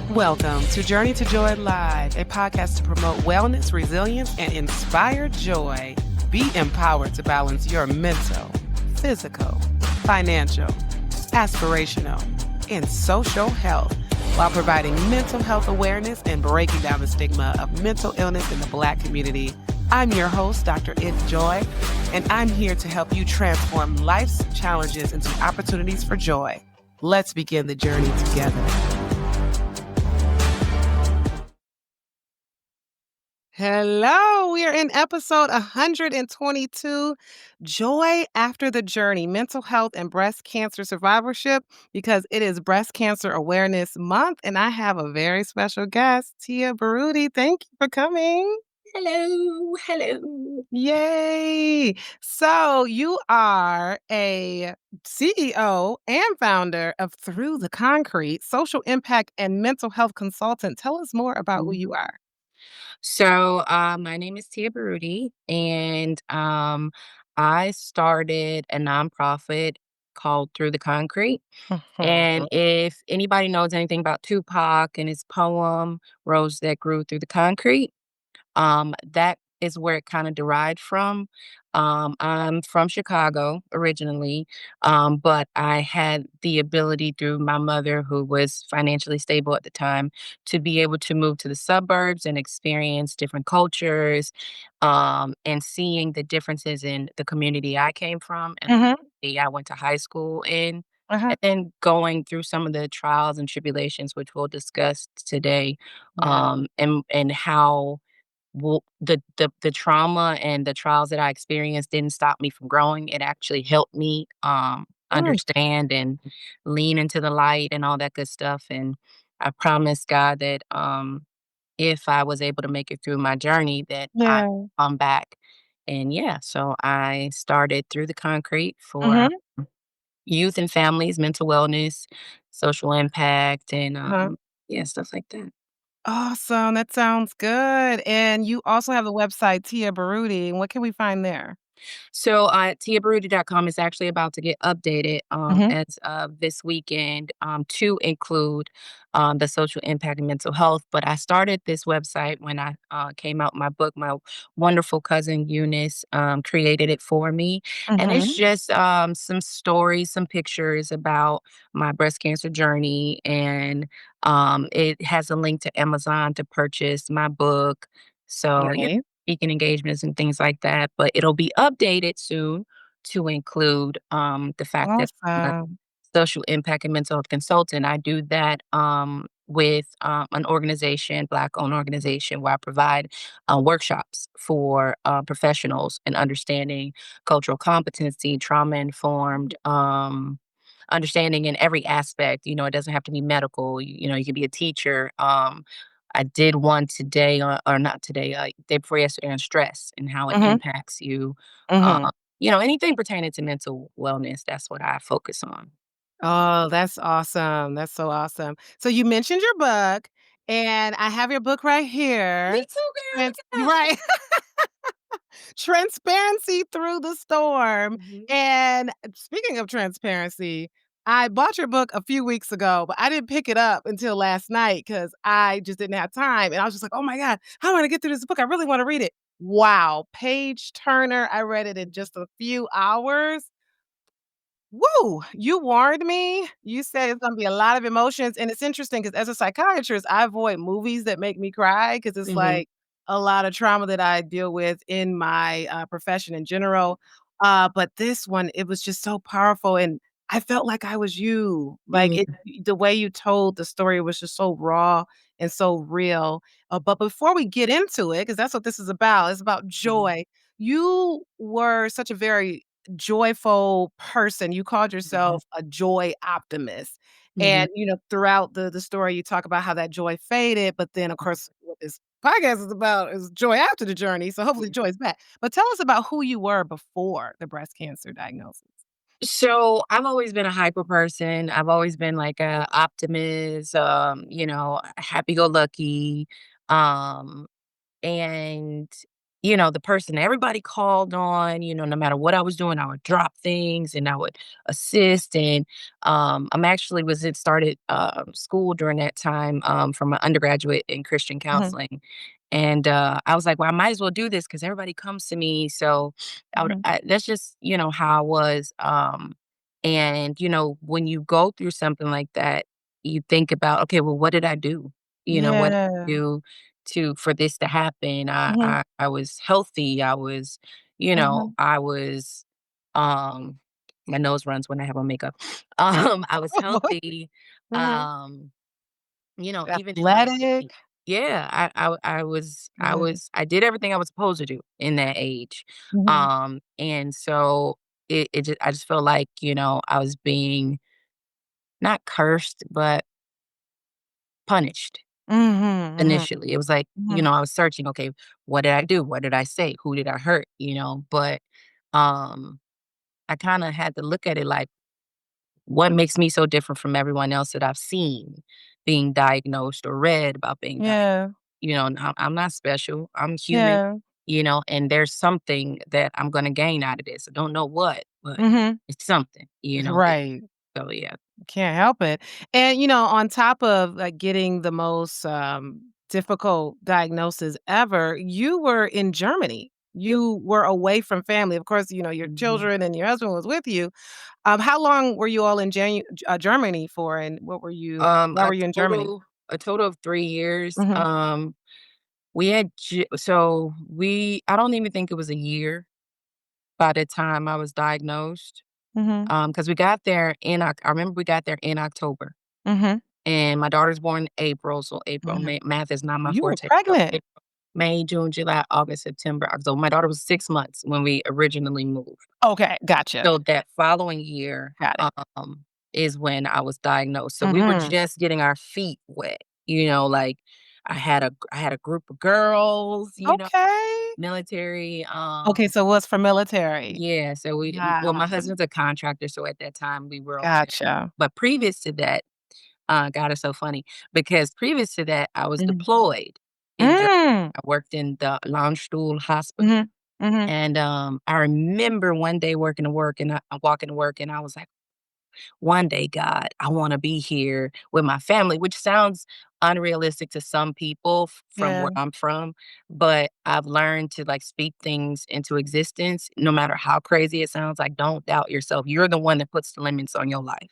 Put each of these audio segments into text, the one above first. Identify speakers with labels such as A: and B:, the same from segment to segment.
A: Welcome to Journey to Joy Live, a podcast to promote wellness, resilience, and inspire joy. Be empowered to balance your mental, physical, financial, aspirational, and social health while providing mental health awareness and breaking down the stigma of mental illness in the Black community. I'm your host, Dr. It Joy, and I'm here to help you transform life's challenges into opportunities for joy. Let's begin the journey together. Hello, we are in episode 122, Joy After the Journey, Mental Health and Breast Cancer Survivorship, because it is Breast Cancer Awareness Month, and I have a very special guest, Tia Baruti. Thank you for coming.
B: Hello, hello.
A: Yay! So you are a CEO and founder of Through the Concrete, social impact and mental health consultant. Tell us more about who you are.
B: My name is Tia Baruti, and I started a nonprofit called Through the Concrete. And if anybody knows anything about Tupac and his poem, Rose That Grew Through the Concrete, that is where it kinda derived from. I'm from Chicago originally, but I had the ability through my mother, who was financially stable at the time, to be able to move to the suburbs and experience different cultures, and seeing the differences in the community I came from and
A: Mhm.
B: the I went to high school in,
A: Uh-huh.
B: and then going through some of the trials and tribulations, which we'll discuss today,
A: Yeah.
B: and how the trauma and the trials that I experienced didn't stop me from growing. It actually helped me,
A: Mm.
B: understand and lean into the light and all that good stuff, and I promised God that, if I was able to make it through my journey, that I
A: Yeah.
B: come back, and yeah, so I started Through the Concrete for
A: Mhm.
B: youth and families, mental wellness, social impact, and,
A: Uh-huh.
B: yeah, stuff like that.
A: Awesome, that sounds good, and you also have the website Tia Baruti, what can we find there?
B: So, tiabaruti.com is actually about to get updated
A: Mhm.
B: as of this weekend to include the social impact and mental health. But I started this website when I came out my book. My wonderful cousin Eunice created it for me. And it's
A: Mhm.
B: just some stories, some pictures about my breast cancer journey. And it has a link to Amazon to purchase my book. So,
A: Nice.
B: speaking engagements and things like that, but it'll be updated soon to include, the fact that I'm a
A: Awesome.
B: social impact and mental health consultant. I do that, with, an organization, Black-owned organization, where I provide, workshops for, professionals in understanding cultural competency, trauma-informed, understanding in every aspect. It doesn't have to be medical. You could be a teacher. I did one today, or not today, day before yesterday, on stress and how it
A: Mhm.
B: impacts you.
A: Mhm.
B: Anything pertaining to mental wellness, that's what I focus on.
A: Oh, that's awesome, that's so awesome. So you mentioned your book, and I have your book right
B: Me
A: here.
B: too, girl.
A: Trans
B: Look at that.
A: Right. Transparency Through the Storm,
B: Mhm,
A: and speaking of transparency, I bought your book a few weeks ago, but I didn't pick it up until last night because I just didn't have time, and I was just like, "Oh my god, how am I gonna get through this book? I really wanna read it." Wow, page turner, I read it in just a few hours. Woo! You warned me. You said it's gonna be a lot of emotions, and it's interesting because as a psychiatrist, I avoid movies that make me cry because it's
B: mhm,
A: like a lot of trauma that I deal with in my, profession in general. But this one, it was just so powerful, and I felt like I was you. Like,
B: mm,
A: the way you told the story was just so raw and so real. But before we get into it, because that's what this is about, it's about
B: mhm,
A: joy. You were such a very joyful person. You called
B: mhm,
A: yourself a joy optimist.
B: mhm,
A: And, throughout the story, you talk about how that joy faded, but then, of course, what this podcast is about is joy after the journey, so hopefully
B: mhm.
A: joy is back. But tell us about who you were before the breast cancer diagnosis.
B: So I've always been a hyper person. I've always been like a optimist, happy go lucky. Um, and the person everybody called on, no matter what I was doing, I would drop things and I would assist. And I'm actually started school during that time from an undergraduate in Christian
A: Mhm,
B: counseling. And I was like, well, I might as well do this because everybody comes to me. So
A: mhm.
B: that's just, how I was. And, when you go through something like that, you think about, okay, well, what did I do? What did I
A: Yeah.
B: do for this to happen? I,
A: Mhm,
B: I, I was healthy.
A: mhm.
B: I was, um, my nose runs when I have on makeup. I was
A: Oh, boy.
B: healthy.
A: Mhm.
B: Um, even in my
A: Athletic.
B: yeah,
A: Yeah.
B: I did everything I was supposed to do in that age.
A: Mhm.
B: And so I just felt like, I was being not cursed, but punished
A: Mhm, mhm,
B: initially. It was like,
A: mhm.
B: I was searching, okay, what did I do? What did I say? Who did I hurt? But um I kind of had to look at it like, what makes me so different from everyone else that I've seen being diagnosed or read about being diagnosed?
A: Yeah,
B: And I'm not special. I'm human,
A: yeah.
B: and there's something that I'm going to gain out of this. I don't know what, but
A: Mhm.
B: it's something,
A: Right.
B: So, yeah.
A: Can't help it. And, on top of, like, getting the most, difficult diagnosis ever, you were in Germany. You were away from family. Of course, your
B: Mhm.
A: children and your husband was with you. How long were you all in Germany for, and why
B: A
A: were you in Germany?
B: total of 3 years.
A: Mhm,
B: We had, so I don't even think it was a year by the time I was diagnosed.
A: mhm,
B: Because we got there I remember we got there in October,
A: mhm,
B: and my daughter's born in April, so
A: mhm.
B: math is not my
A: You were
B: forte. So
A: pregnant.
B: April, May, June, July, August, September, October. My daughter was 6 months when we originally moved.
A: Okay, gotcha.
B: So that following year,
A: Got it.
B: is when I was diagnosed. So we were
A: Mhm.
B: just getting our feet wet, like I had a group of girls,
A: Okay.
B: military.
A: Okay, so what's for military?
B: Yeah, so my
A: Gotcha.
B: husband's a contractor, so at that time we were okay.
A: Gotcha.
B: But previous to that, God, it's so funny because previous to that, I was
A: Mhm.
B: deployed in Germany.
A: Mm.
B: I worked in the Landstuhl Hospital.
A: Mhm. Mhm.
B: And I remember one day working to work and I'm walking to work and I was like, one day, God, I want to be here with my family, which sounds unrealistic to some people from
A: Yeah.
B: where I'm from. But I've learned to like speak things into existence, no matter how crazy it sounds. Like, don't doubt yourself. You're the one that puts the limits on your life.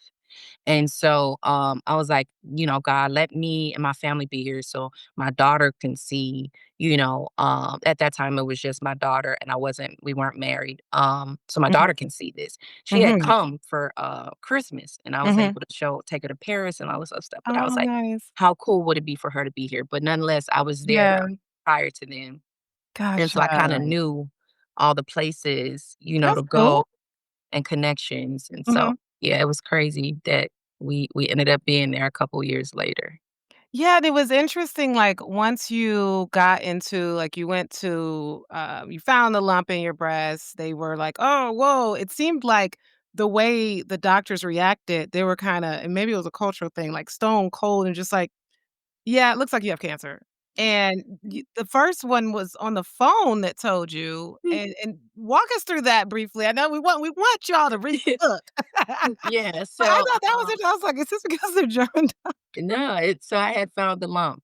B: And so I was like, God, let me and my family be here so my daughter can see, at that time it was just my daughter and we weren't married. So my
A: Mhm.
B: daughter can see this. She had
A: Mhm.
B: come for Christmas and I was
A: Mhm.
B: able to take her to Paris and all this other stuff. But I was
A: Oh,
B: like,
A: nice.
B: how cool would it be for her to be here? But nonetheless, I was there
A: Yeah.
B: prior to then. And so I kind of
A: Gotcha.
B: knew all the places,
A: That's
B: to go
A: cool.
B: and connections. And so,
A: Mhm.
B: yeah, it was crazy that we ended up being there a couple years later.
A: Yeah, and it was interesting, like, once you got into like, you went to, you found the lump in your breast, they were like, "Oh, whoa." It seemed like the way the doctors reacted, they were kinda and maybe it was a cultural thing, like, stone cold and just like, "Yeah, it looks like you have cancer." And the first one was on the phone that told you, and walk us through that briefly. I know we want y'all to read the book.
B: Yeah,
A: But I
B: so,
A: thought that was it. I was like, "Is this because they're German?"
B: no, so I had found the lump,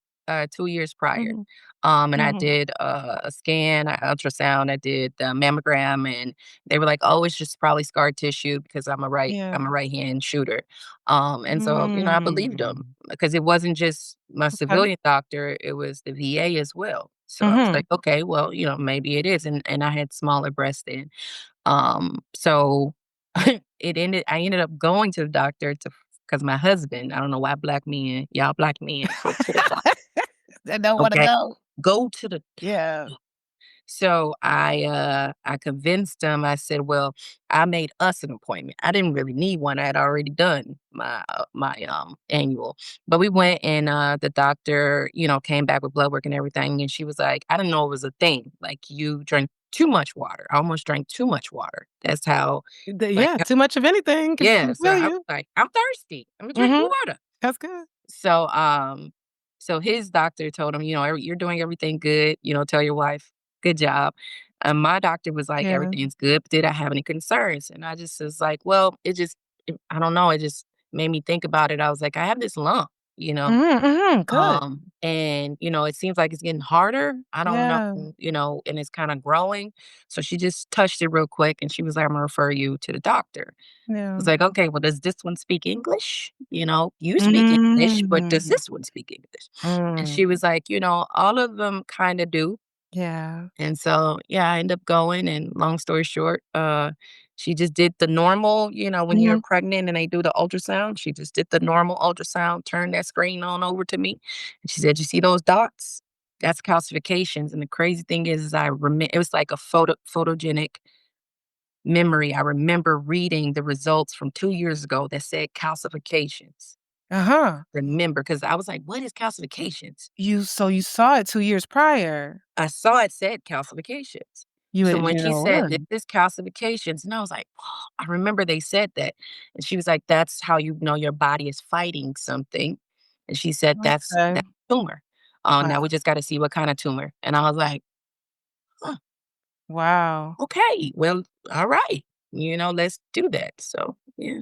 B: 2 years prior.
A: Mhm,
B: And I
A: mhm.
B: did a scan, a ultrasound, I did the mammogram, and they were like, "Oh, it's just probably scar tissue," because
A: Yeah.
B: I'm a right-hand shooter. And so, I believed them
A: Mm.
B: because it wasn't just my
A: Okay.
B: civilian doctor, it was the VA as well. So I was
A: Mhm.
B: like, "Okay, well, maybe it is," and I had smaller breasts then. So I ended up going to the doctor because my husband, I don't know why y'all black men go to the doctor.
A: They don't wanna
B: Okay.
A: go.
B: Go to the
A: Yeah.
B: So I convinced him. I said, "Well, I made us an appointment. I didn't really need one. I had already done my annual." But we
A: Mhm.
B: went and the doctor, came back with blood work and everything and she was like, "I didn't know it was a thing. Like you drink too much water." I almost drank too much water. That's how like
A: Yeah, too much of anything can
B: yeah, so
A: kill
B: I was
A: you.
B: like, "I'm thirsty. I'm gonna drink
A: Mhm.
B: water."
A: That's good.
B: So his doctor told him, "You're doing everything good, tell your wife." good job." And my doctor was like,
A: Yeah.
B: "Everything's good, but did I have any concerns?" And I just was like, "Well, I don't know, it just made me think about it." I was like, "I have this lump, you know,
A: Mhm, mhm, good.
B: and, it seems like it's getting harder. I don't know,
A: Yeah,
B: and it's kinda growing." So she just touched it real quick, and she was like, "Imma refer you to the doctor." I
A: yeah.
B: was like, "Okay, well, does this one speak English? You speak English, but does
A: Mm,
B: this one speak English?" And
A: mm,
B: she was like, "All of them kinda do."
A: yeah.
B: And so, yeah, I ended up going, and long story short, she just did the normal, when you're
A: Mhm.
B: pregnant and they do the ultrasound, she just did the normal ultrasound, turned that screen on over to me, and she said, "You see those dots? That's calcifications." And the crazy thing is I remember it was like a photogenic memory. I remember reading the results from 2 years ago that said calcifications.
A: Uh-huh.
B: Remember, because I was like, "What is calcifications?"
A: You saw it 2 years prior.
B: I saw it said calcifications.
A: You
B: So
A: didn't
B: when she
A: know
B: said,
A: what
B: "This
A: it
B: is calcifications," and I was like, I remember they said that." And she was like, "That's how you know your body is fighting something." And she said,
A: was.
B: "That's
A: Okay.
B: tumor.
A: Wow.
B: Now we just gotta see what kinda tumor." And I was like, "Huh,
A: Wow.
B: okay, well, alright, let's do that." So, yeah.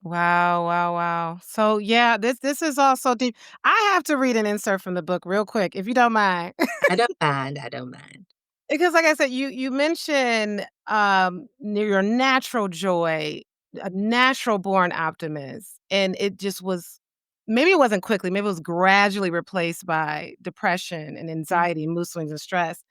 A: Wow, wow, wow. So, yeah, this is also deep. I have to read an insert from the book real quick, if you don't mind.
B: I don't mind.
A: Because like I said, you mentioned, your natural joy, a natural born optimist, and it just was maybe it wasn't quickly, maybe it was gradually replaced by depression and
B: Mm.
A: anxiety, mood swings, and stress.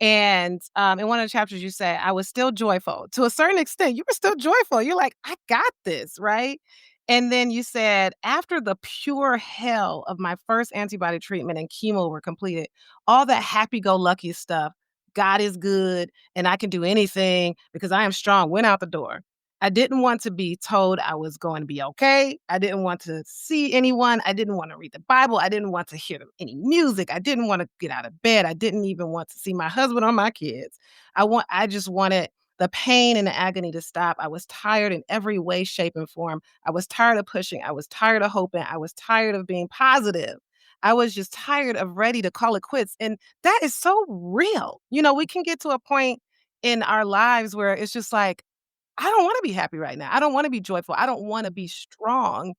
A: And, in one of the chapters, you say, "I was still joyful." To a certain extent, you were still joyful. You're like, "I got this," right? And then you said, "After the pure hell of my first antibody treatment and chemo were completed, all that happy-go-lucky stuff, God is good and I can do anything because I am strong," went out the door. I didn't want to be told I was going to be okay. I didn't want to see anyone. I didn't want to read the Bible. I didn't want to hear any music. I didn't want to get out of bed. I didn't even want to see my husband or my kids. I just wanted the pain and the agony to stop. I was tired in every way, shape, and form. I was tired of pushing. I was tired of hoping. I was tired of being positive. I was just tired of ready to call it quits. And that is so real. We can get to a point in our lives where it's just like, I don't wanna be happy right now. I don't wanna be joyful. I don't wanna be strong.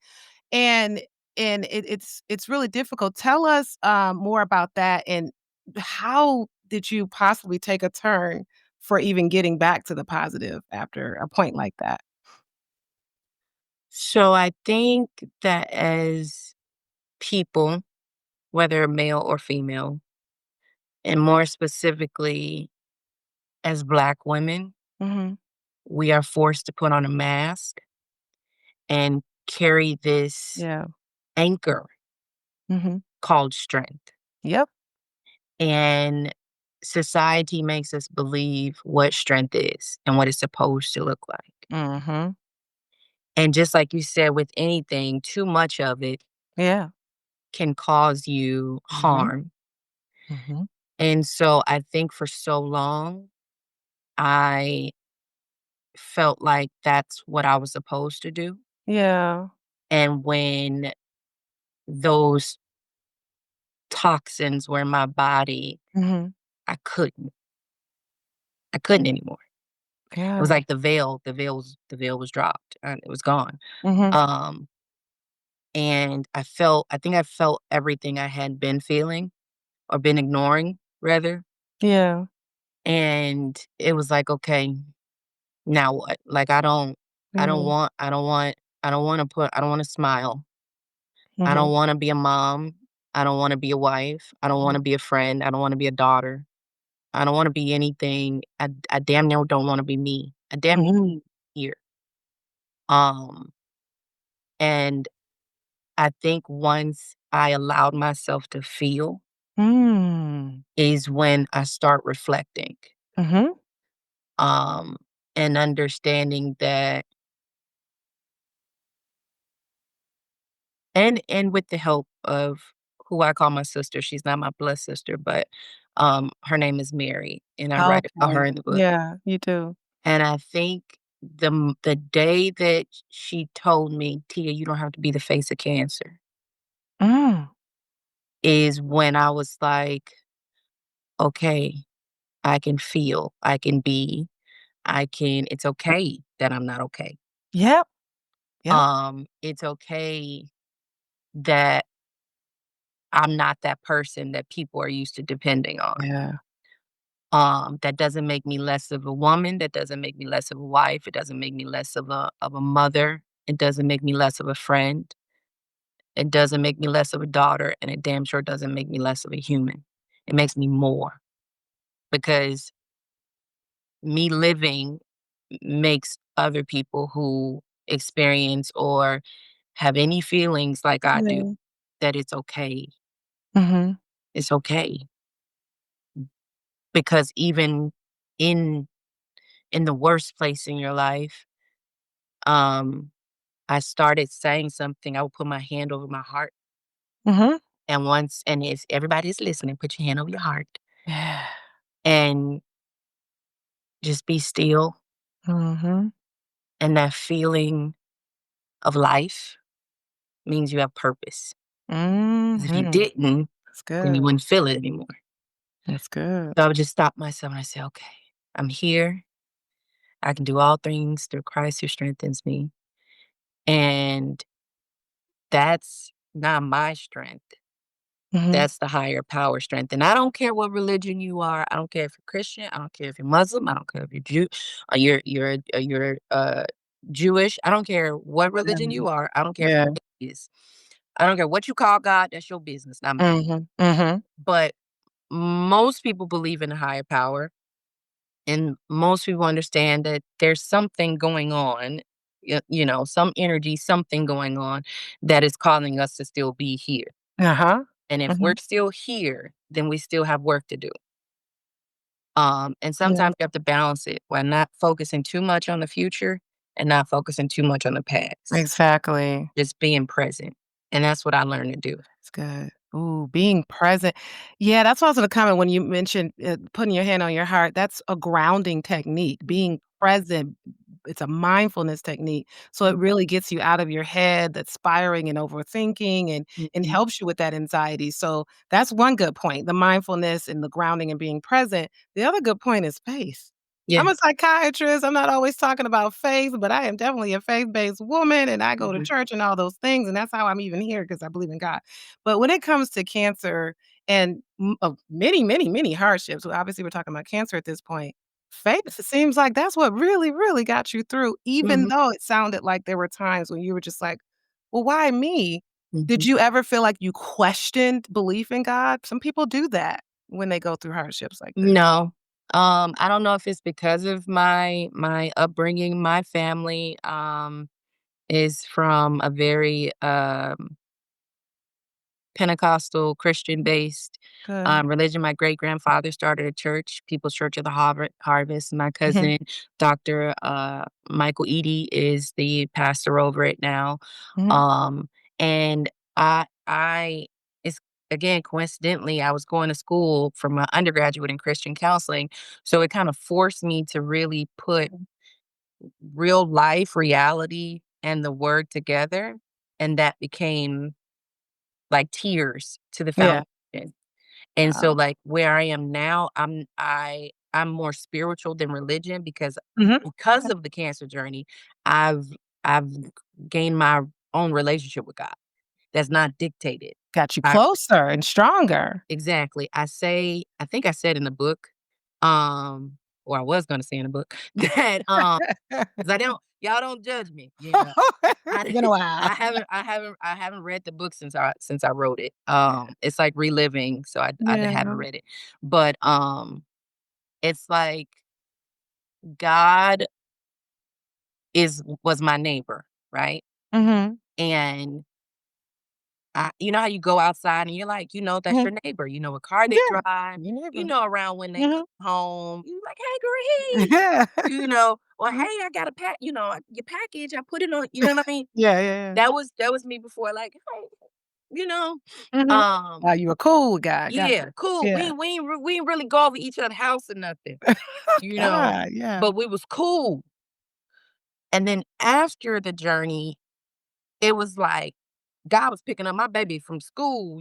A: And it's really difficult. Tell us, more about that, and how did you possibly take a turn for even getting back to the positive after a point like that?
B: So I think that as people, whether male or female, and more specifically as Black women,
A: Mhm.
B: we are forced to put on a mask and carry this
A: Yeah.
B: anchor
A: Mhm.
B: called strength.
A: Yep.
B: And society makes us believe what strength is and what it's supposed to look like.
A: Mhm.
B: And just like you said, with anything, too much of it
A: Yeah.
B: can cause you
A: Mhm.
B: harm.
A: Mhm.
B: And so I think for so long, I felt like that's what I was supposed to do.
A: Yeah.
B: And when those toxins were in my body,
A: Mhm.
B: I couldn't. I couldn't anymore. It was
A: Yeah.
B: like the veil was dropped and it was gone.
A: Mhm.
B: Um, and I think I felt everything I had been feeling or been ignoring rather.
A: Yeah.
B: And it was like, okay, now what? Like
A: Mhm.
B: I don't want to smile. I
A: Mhm.
B: don't want to be a mom. I don't want to be a wife. I don't want to be a friend. I don't want to be a daughter. I don't want to be anything. I damn near don't want to be me. I damn near
A: Mhm.
B: here. Um, and I think once I allowed myself to feel
A: Mm.
B: is when I start reflecting,
A: Mhm.
B: um, and understanding that, and with the help of who I call my sister. She's not my blood sister, but her name is Mary, and I write about
A: Okay.
B: her in the book.
A: Yeah, you do.
B: And I think the day that she told me, "Tia, you don't have to be the face of cancer,"
A: Mm.
B: is when I was like, "Okay." I can feel, I can be, it's okay that I'm not okay.
A: Yep. Yep.
B: It's okay that I'm not that person that people are used to depending on.
A: Yeah.
B: That doesn't make me less of a woman, that doesn't make me less of a wife, it doesn't make me less of a mother, it doesn't make me less of a friend, it doesn't make me less of a daughter, and it damn sure doesn't make me less of a human. It makes me more because me living makes other people who experience or have any feelings like I do
A: Yeah.
B: that it's okay.
A: Mhm.
B: It's okay because even in the worst place in your life, um, I started saying something. I would put my hand over my heart,
A: Mhm.
B: and once, and if everybody's listening, put your hand over your heart
A: Yeah.
B: and just be still.
A: Mhm.
B: And that feeling of life means you have purpose. 'Cause if you
A: Mhm.
B: didn't,
A: That's
B: then you
A: good.
B: wouldn't feel it anymore.
A: That's good.
B: So I would just stop myself and I say, okay, I'm here. I can do all things through Christ who strengthens me. And that's not my strength.
A: Mhm.
B: That's the higher power strength. And I don't care what religion you are. I don't care if you're Christian. I don't care if you're Muslim. I don't care if you're Jew. You're Jewish. I don't care what religion
A: Yeah.
B: you are. I don't care if
A: Yeah.
B: you're atheist. I don't care what you call God. That's your business, not mine.
A: Mhm. Mhm.
B: But most people believe in a higher power, and most people understand that there's something going on. Some energy, something going on that is causing us to still be here.
A: Uh-huh.
B: And if we're
A: Mhm.
B: still here, then we still have work to do. And
A: Yeah.
B: sometimes you have to balance it while not focusing too much on the future and not focusing too much on the past.
A: Exactly.
B: Just being present. And that's what I learned to do.
A: It's good. Ooh, being present. Yeah, that's what I was gonna comment when you mentioned, putting your hand on your heart. That's a grounding technique. Being present, it's a mindfulness technique. So it really gets you out of your head, that's spiraling and overthinking and
B: Mhm.
A: helps you with that anxiety. So that's one good point, the mindfulness and the grounding and being present. The other good point is faith.
B: Yeah.
A: I'm a psychiatrist. I'm not always talking about faith, but I am definitely a faith-based woman and I go to
B: Mhm.
A: church and all those things. And that's how I'm even here because I believe in God. But when it comes to cancer and many, many, many hardships, well, obviously we're talking about cancer at this point. Faith, it seems like that's what really, really got you through, even
B: Mhm.
A: though it sounded like there were times when you were just like, well, why me? Did
B: Mhm.
A: you ever feel like you questioned belief in God? Some people do that when they go through hardships like this.
B: No. I don't know if it's because of my upbringing. My family is from a very Pentecostal, Christian-based,
A: Good.
B: religion. My great-grandfather started a church, People's Church of the Harvest. My
A: Mhm,
B: cousin, Doctor, Michael Eady is the pastor over it now.
A: mhm.
B: Um, and I it's again, coincidentally, I was going to school for my undergraduate in Christian counseling, so it kind of forced me to really put real life, reality, and the word together, and that became like tears to the
A: Yeah.
B: foundation. And so
A: Wow.
B: like where I am now, I'm more spiritual than religion
A: Mhm.
B: because
A: Okay.
B: of the cancer journey, I've I've gained my own relationship with God that's not dictated.
A: Got you
B: I
A: closer and stronger.
B: exactly. I think I said in the book, um, or I was gonna say in the book that 'cause I don't y'all don't judge me. Yeah. I
A: It's been a while.
B: I haven't read the book since I wrote it. It's like reliving, so I haven't
A: Yeah.
B: read it. But, it's like God was my neighbor, right?
A: Mhm.
B: And you know how you go outside and you're like, that's
A: Mhm.
B: your neighbor. You know what car they
A: Yeah.
B: drive,
A: Your
B: you
A: neighbor.
B: know around when they
A: Mhm.
B: come home, you like, "Hey, girl, hey."
A: Yeah.
B: Or, "Hey,
A: Mhm.
B: I got a your package, I put it on," you know what I mean?
A: Yeah, yeah, yeah.
B: That was me before, like, "Hey," you know?
A: Mhm.
B: Um,
A: Oh, you a cool guy. Gotcha.
B: yeah, cool.
A: Yeah.
B: We ain't really go over each other's house or nothing, you know?
A: God, yeah.
B: But we was cool. And then after the journey, it was like God was picking up my baby from school,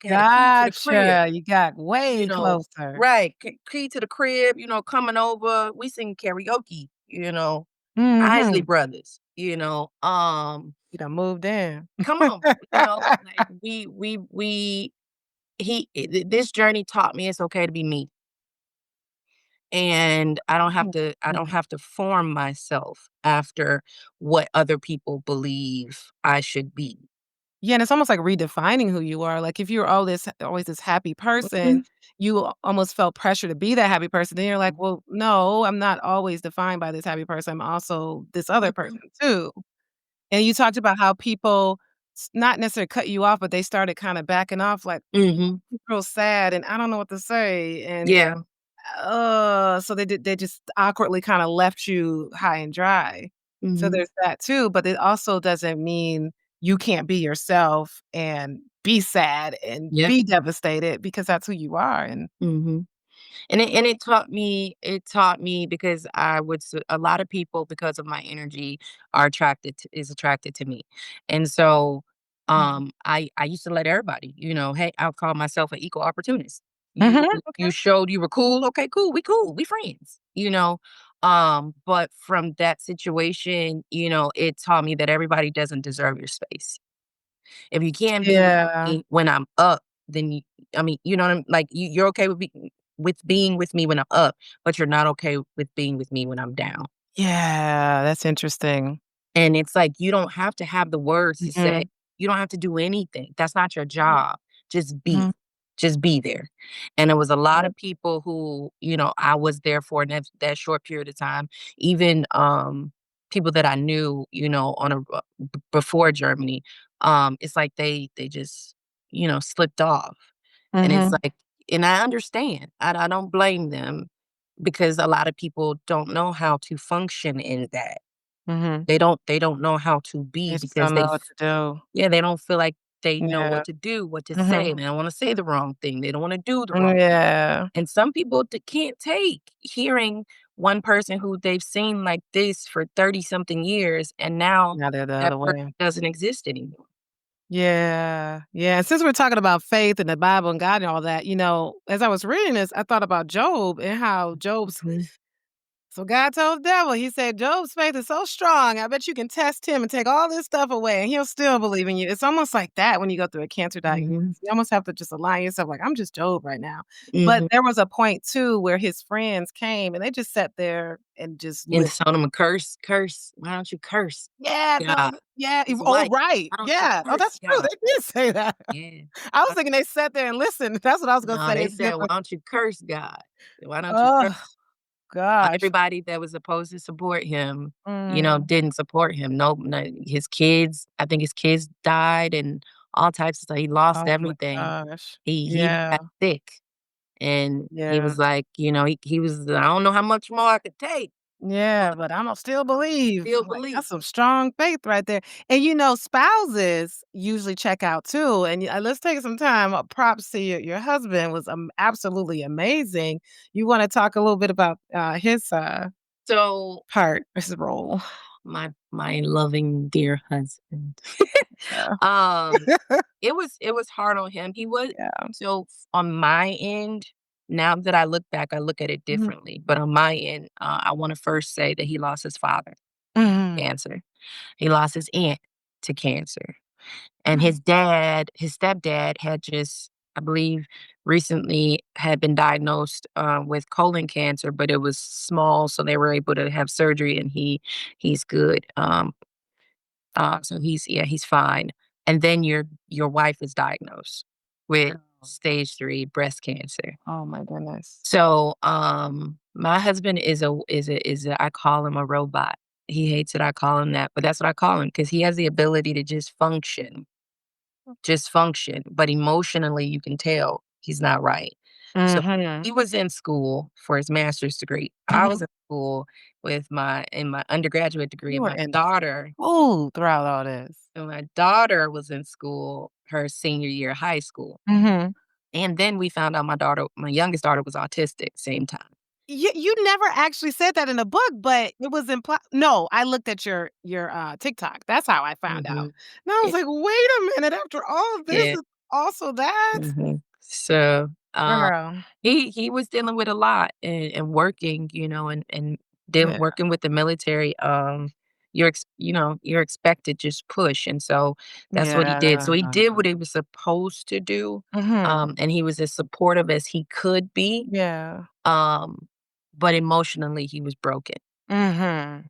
B: had a key to the crib,
A: Gotcha. You got
B: you
A: way
B: know
A: closer.
B: right, key to the crib, coming over, we sing karaoke, Isley
A: Mhm.
B: Brothers,
A: You done moved in.
B: come on, like we this journey taught me it's okay to be me. And I don't
A: Mhm.
B: have to form myself after what other people believe I should be.
A: Yeah, and it's almost like redefining who you are. Like, if you're always this happy person,
B: Mhm,
A: you almost felt pressure to be that happy person. Then you're like, "Well, no, I'm not always defined by this happy person. I'm also this other
B: mhm,
A: person too." And you talked about how people not necessarily cut you off, but they started kinda backing off, like,
B: mhm.
A: real sad, and I don't know what to say, and,
B: Yeah.
A: so they just awkwardly kinda left you high and dry. So
B: Mhm.
A: there's that too, but it also doesn't mean you can't be yourself and be sad and
B: Yep.
A: be devastated because that's who you are, and
B: Mhm. And it taught me because a lot of people because of my energy is attracted to me. And so
A: Mhm.
B: I used to let everybody, hey, I'll call myself an equal opportunist. You
A: Mhm,
B: you
A: okay.
B: showed you were cool, okay, cool, we friends, but from that situation, it taught me that everybody doesn't deserve your space. If you can't be with
A: Yeah.
B: me when I'm up, then you know what I'm like, you're okay with being with me when I'm up, but you're not okay with being with me when I'm down.
A: Yeah, that's interesting.
B: And it's like you don't have to have the words to say.
A: Mhm.
B: You don't have to do anything. That's not your job. Just be.
A: Mhm.
B: Just be there. And there was a lot of people who, I was there for that short period of time. Even people that I knew, on before Germany. It's like they just, slipped off. And it's
A: Mhm.
B: like, and I understand. I don't blame them because a lot of people don't know how to function in that.
A: Mhm.
B: They don't know how to be
A: They just
B: because
A: don't know what to do.
B: yeah, they don't feel like they know
A: Yeah.
B: what to do, what to say.
A: Mhm.
B: They don't wanna say the wrong thing. They don't wanna do the wrong thing.
A: Yeah.
B: And some people can't take hearing one person who they've seen like this for 30 something years, and now
A: Now they're the
B: that
A: other
B: person
A: way.
B: doesn't exist anymore.
A: Yeah. Yeah, and since we're talking about faith and the Bible and God and all that, as I was reading this, I thought about Job and how Job's
B: Mhm.
A: so God told the devil, he said, "Job's faith is so strong, I bet you can test him and take all this stuff away, and he'll still believe in you." It's almost like that when you go through a cancer diagnosis.
B: Mhm.
A: You almost have to just align yourself like, "I'm just Job right now." But
B: Mhm.
A: there was a point too where his friends came and they just sat there and just
B: And
A: listened.
B: told him to curse, curse. Why don't you curse
A: Yeah,
B: God?
A: yeah,
B: His
A: oh,
B: wife.
A: right,
B: Why don't you
A: yeah. Oh,
B: curse
A: that's true,
B: God?
A: they did say that.
B: Yeah.
A: I was thinking they sat there and listened. That's what I was gonna
B: No,
A: say.
B: they
A: It's
B: said, "Why
A: different.
B: don't you curse God? Why don't you curse?"
A: Oh, gosh.
B: Everybody that was supposed to support him,
A: Mm.
B: didn't support him. No, no, his kids, I think his kids died and all types of stuff. He lost
A: Oh my
B: everything.
A: gosh.
B: He
A: Yeah,
B: got sick and he
A: yeah.
B: was like, he was, I don't know how much more I could take,
A: Yeah,
B: but
A: but Imma still believe.
B: still
A: Like,
B: believe.
A: that's some strong faith right there. And, spouses usually check out too, and, let's take some time, props to your husband was, absolutely amazing. You wanna talk a little bit about, his,
B: So
A: his role?
B: my loving dear husband.
A: Yeah.
B: um it was hard on him. He was
A: Yeah.
B: so on my end, now that I look back, I look at it
A: Mhm.
B: differently. But on my end, I want to first say that he lost his father to
A: Mhm.
B: cancer. He lost his aunt to cancer. And
A: Mm.
B: his stepdad had just, I believe, recently had been diagnosed with colon cancer, but it was small, so they were able to have surgery, and he's good. So he's fine. And then your wife is diagnosed with
A: Oh.
B: stage 3 breast cancer.
A: Oh my goodness.
B: So my husband is a I call him a robot. He hates that I call him that, but that's what I call him because he has the ability to just function, but emotionally you can tell he's not right. So
A: Mhm.
B: he was in school for his master's degree. I was
A: Mhm.
B: in school in my undergraduate degree,
A: You
B: and
A: were
B: my
A: in
B: daughter
A: school throughout all this.
B: and my daughter was in school her senior year of high school.
A: Mhm.
B: And then we found out my youngest daughter was autistic same time.
A: You never actually said that in a book, but it was implied. No, I looked at your TikTok. That's how I found out.
B: Mhm.
A: And I was
B: Yeah,
A: like, "Wait a minute, after all of this,
B: yeah,
A: it's also that?"
B: mhm. So,
A: Girl.
B: he was dealing with a lot and working, and
A: Yeah.
B: working with the military, you're expected to just push, and so that's what he did.
A: Yeah.
B: So he did what he was supposed to do,
A: Mhm.
B: and he was as supportive as he could be,
A: Yeah.
B: um, but emotionally, he was broken.
A: Mhm.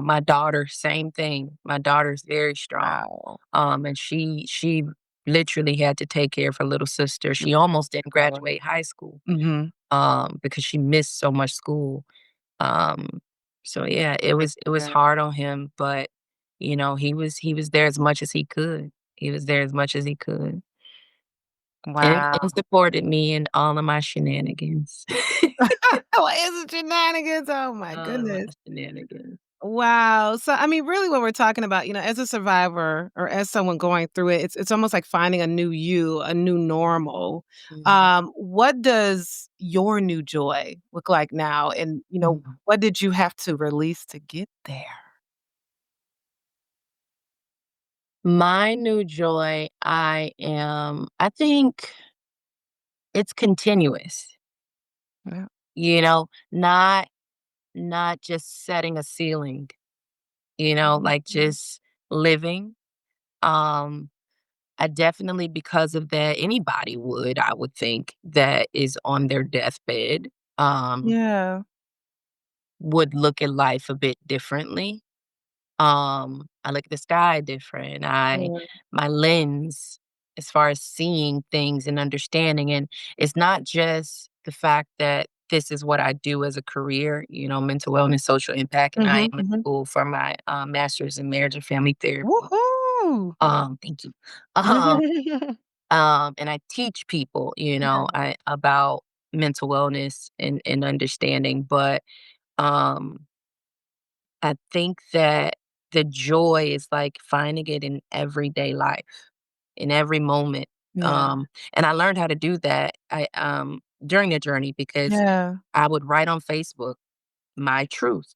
B: My daughter, same thing. My daughter's very strong.
A: Wow.
B: And she literally had to take care of her little sister. She almost didn't graduate high school,
A: Mhm.
B: because she missed so much school. Um, so yeah, it was
A: Yeah.
B: hard on him, but he was there as much as he could. He was there as much as he could. And
A: Wow.
B: supported me in all of my shenanigans.
A: Oh, is it shenanigans? Oh my
B: All of my
A: goodness.
B: shenanigans.
A: Wow. So, I mean, really what we're talking about, as a survivor or as someone going through it, it's almost like finding a new you, a new normal.
B: Mhm.
A: What does your new joy look like now? And,
B: Mhm.
A: what did you have to release to get there?
B: My new joy, I think it's continuous,
A: Yeah.
B: not just setting a ceiling, like
A: Mhm.
B: just living. Um, I definitely, because of that, anybody would, I would think, that is on their deathbed, um,
A: Yeah.
B: would look at life a bit differently. I look at the sky different.
A: Yeah.
B: My lens as far as seeing things and understanding, and it's not just the fact that this is what I do as a career, mental wellness, social impact, and I
A: Mhm,
B: am in
A: mhm.
B: school for my master's in marriage and family therapy.
A: Woohoo!
B: Thank you. Um, and I teach people, about mental wellness and understanding, but um I think that the joy is like finding it in everyday life, in every moment.
A: Yeah.
B: And I learned how to do that during the journey because
A: Yeah.
B: I would write on Facebook my truth.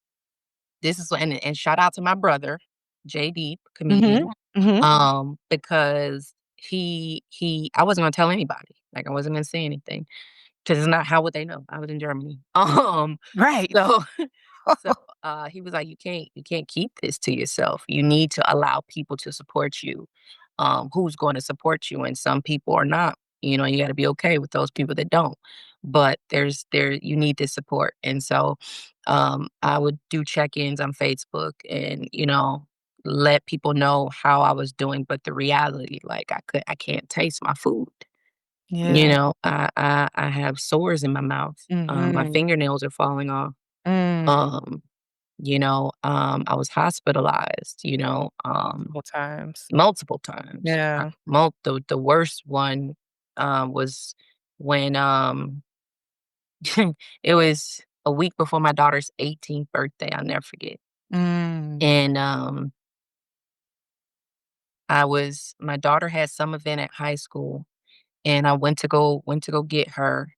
B: This is and shout out to my brother, JD,
A: Mhm,
B: comedian,
A: mhm.
B: because he I wasn't gonna tell anybody. Like I wasn't gonna say anything because it's not how would they know? I was in Germany.
A: Right.
B: So So, he was like, "You can't keep this to yourself. You need to allow people to support you, who's going to support you, and some people are not. You gotta be okay with those people that don't. But you need this support." And so, I would do check-ins on Facebook and, let people know how I was doing, but the reality, like, I can't taste my food.
A: Yeah.
B: I have sores in my mouth. My
A: Mhm.
B: fingernails are falling off.
A: Mm.
B: Um I was hospitalized,
A: Multiple times.
B: multiple times.
A: Yeah.
B: The worst one was when it was a week before my daughter's 18th birthday. I'll never forget.
A: Mm.
B: And my daughter had some event at high school, and I went to go get her,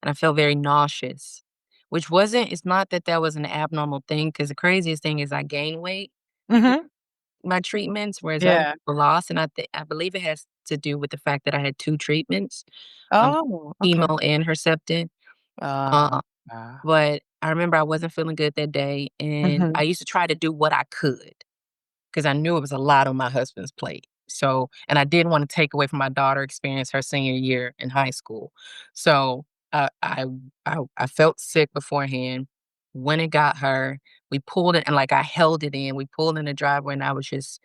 B: and I felt very nauseous. Which wasn't it's not that that was an abnormal thing, because the craziest thing is I gained weight
A: Mhm.
B: my treatments, whereas other
A: Yeah.
B: people lost, and I believe it has to do with the fact that I had 2 treatments, um,
A: Oh, okay.
B: chemo and Herceptin,
A: Uh,
B: uh, but I remember I wasn't feeling good that day, and
A: mhm.
B: I used to try to do what I could. 'Cause I knew it was a lot on my husband's plate. So and I didn't wanna take away from my daughter experience her senior year in high school. So, I felt sick beforehand, went and got her, we pulled it and, like, I held it in, we pulled in the driveway, and I was just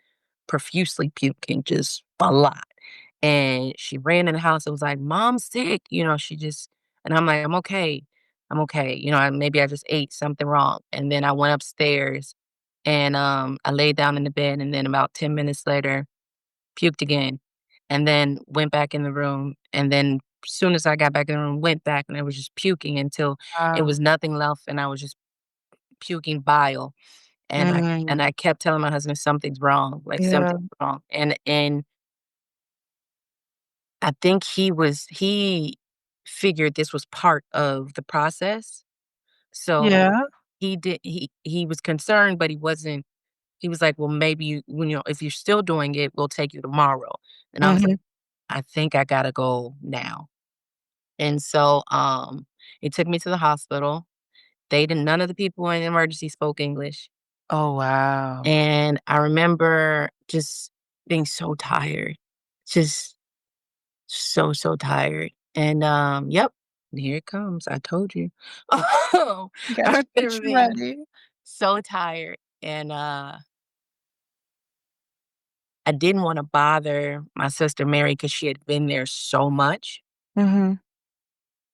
B: profusely puking, just a lot. And she ran in the house and was like, "Mom's sick," she just and I'm like, "I'm okay. I'm okay." Maybe I just ate something wrong. And then I went upstairs and, I laid down in the bed, and then about 10 minutes later, puked again, and then went back in the room, and then soon as I got back in the room, went back, and I was just puking until it
A: Wow.
B: was nothing left, and I was just puking bile, and
A: Mm.
B: I kept telling my husband, "Something's wrong, like,
A: Yeah.
B: something's wrong," and I think he figured this was part of the process, So,
A: Yeah.
B: he was concerned, but he was like, "Well, maybe if you're still doing it, we'll take you tomorrow." And I was like,
A: Mhm.
B: "I think I gotta go now." And so, he took me to the hospital. They didn't none of the people in emergency spoke English.
A: Oh, wow.
B: And I remember just being so tired, just so, so tired. And, yep, here it comes. I told you. Oh,
A: Got
B: I
A: you get
B: remember
A: you
B: being
A: ready.
B: so tired, and, I didn't wanna bother my sister Mary because she had been there so much,
A: Mhm.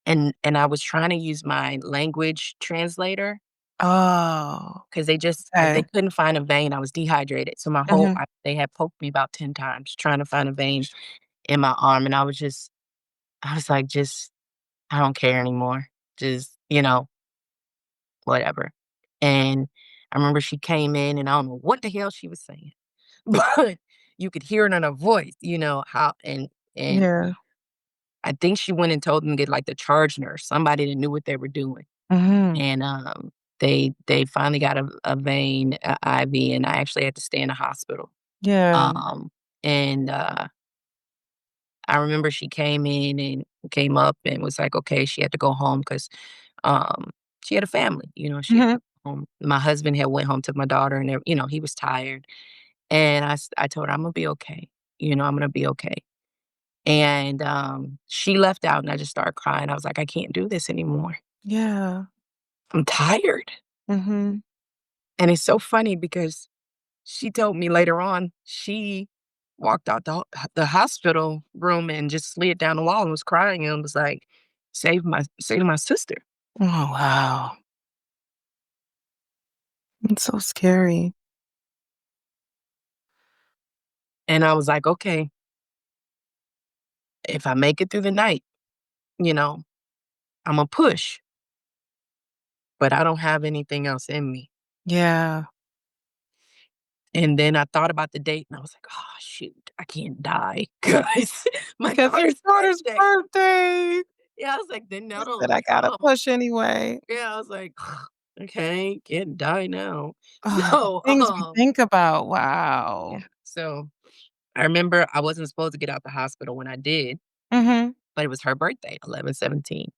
B: and I was trying to use my language translator
A: Oh,
B: 'cause they
A: okay.
B: couldn't find a vein. I was dehydrated, so
A: Mhm.
B: they had poked me about 10 times trying to find a vein in my arm, and I was like, "Just I don't care anymore. Just, whatever." And I remember she came in, and I don't know what the hell she was saying, but you could hear it in her voice, how and
A: Yeah.
B: I think she went and told them to get, like, the charge nurse, somebody that knew what they were doing,
A: Mhm.
B: and, they finally got a vein, IV, and I actually had to stay in the hospital.
A: Yeah.
B: Um, and, I remember she came in and came up and was like, okay, she had to go home because she had a family, she had to
A: Mhm.
B: go home. My husband had went home to my daughter and, he was tired. And I told her, I'm going to be okay. I'm going to be okay. And she left out and I just started crying. I was like, I can't do this anymore.
A: Yeah.
B: I'm tired.
A: Mhm.
B: And it's so funny because she told me later on, she walked out the hospital room and just slid down the wall and was crying and was like, save my sister."
A: Oh, wow. It's so scary.
B: And I was like, "Okay, if I make it through the night, you know, Imma push, but I don't have anything else in me."
A: Yeah.
B: And then I thought about the date and I was like, "Oh, shoot, I can't die, guys. My
A: Because your
B: daughter's
A: daughter's
B: birthday."
A: birthday.
B: Yeah, I was like, "Then
A: You
B: that'll
A: said, "I gotta
B: come."
A: push anyway."
B: Yeah, I was like, "Okay, can't die now."
A: Oh, the
B: So,
A: things we think about. Wow.
B: yeah, so I remember I wasn't supposed to get out the hospital when I did,
A: Mhm.
B: but it was her birthday, 11/17,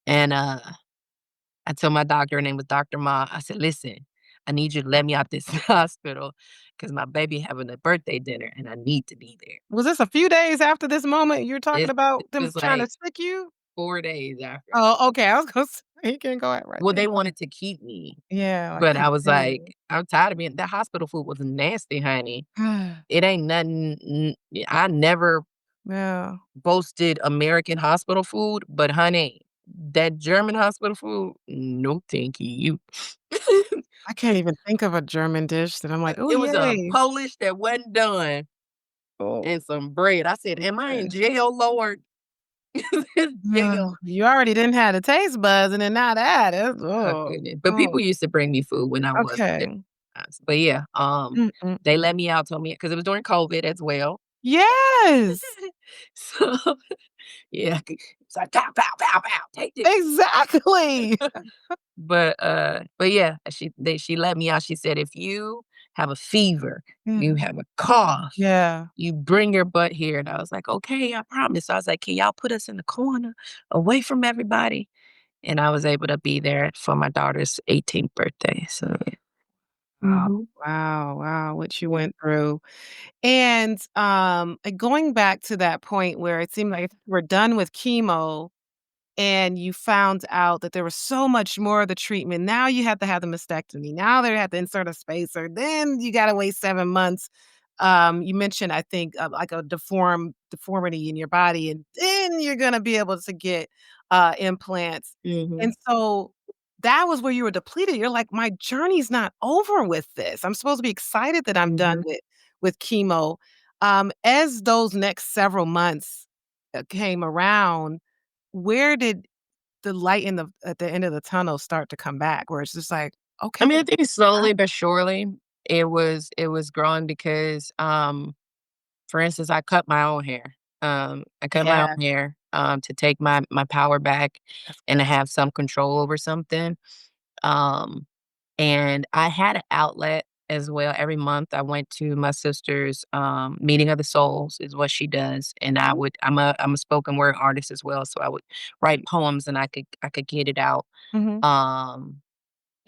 B: and, I told my doctor, her name was Doctor Ma, I said, "Listen, I need you to let me out this hospital because my baby having a birthday dinner, and I need to be there."
A: Was this a few days after this moment you're talking
B: This
A: about them
B: was,
A: trying to
B: like,
A: sick you?
B: 4 days after.
A: Oh, okay, I was gonna say you can go ahead right
B: Well,
A: there.
B: they wanted to keep me,
A: Yeah, like,
B: but I was like,
A: continue.
B: "I'm tired of being" that hospital food was nasty, honey. It ain't nothing I never
A: Yeah.
B: boasted American hospital food, but honey, that German hospital food, no thank you.
A: I can't even think of a German dish that I'm like, "Oh,
B: It was a
A: yay."
B: Polish that wasn't done
A: Oh,
B: and some bread. I said, "Am I in
A: okay.
B: jail, Lord?" It's jail.
A: You already didn't have the taste buds and then now that, it's
B: Oh,
A: oh,
B: goodness. But
A: oh,
B: people used to bring me food when I was there.
A: okay.
B: But yeah, they
A: Mm.
B: let me out, told me because it was during COVID as well.
A: Yes,
B: So yeah, it's like pow, pow, pow, pow, take this.
A: exactly.
B: But yeah, she let me out. She said, "If you have a fever, you
A: Yeah.
B: have a cough,
A: Yeah.
B: you bring your butt here." And I was like, "Okay, I promise." So I was like, "Can y'all put us in the corner away from everybody?" And I was able to be there for my daughter's 18th birthday. So yeah.
A: Wow,
B: Mhm.
A: wow, wow, what you went through. And, going back to that point where it seemed like we're done with chemo and you found out that there was so much more of the treatment. Now you have to have the mastectomy. Now they have to insert a spacer. Then you gotta wait 7 months. You mentioned, I think, like a deformity in your body, and then you're gonna be able to get, implants. And
B: Mhm.
A: so that was where you were depleted. You're like, "My journey's not over with this. I'm supposed to be excited that I'm done
B: Mhm.
A: with chemo." As those next several months, came around, where did the light at the end of the tunnel start to come back, where it's just like,
B: I
A: "Okay,
B: mean, I think slowly but surely it was growing because for instance, I cut my own hair. I cut my
A: yeah,
B: own hair to take my power back
A: that's
B: and to
A: good."
B: have some control over something. Um, and I had an outlet as well. Every month I went to my sister's meeting of the souls is what she does. And I'm a spoken word artist as well. So I would write poems and I could get it out.
A: Mhm.
B: Um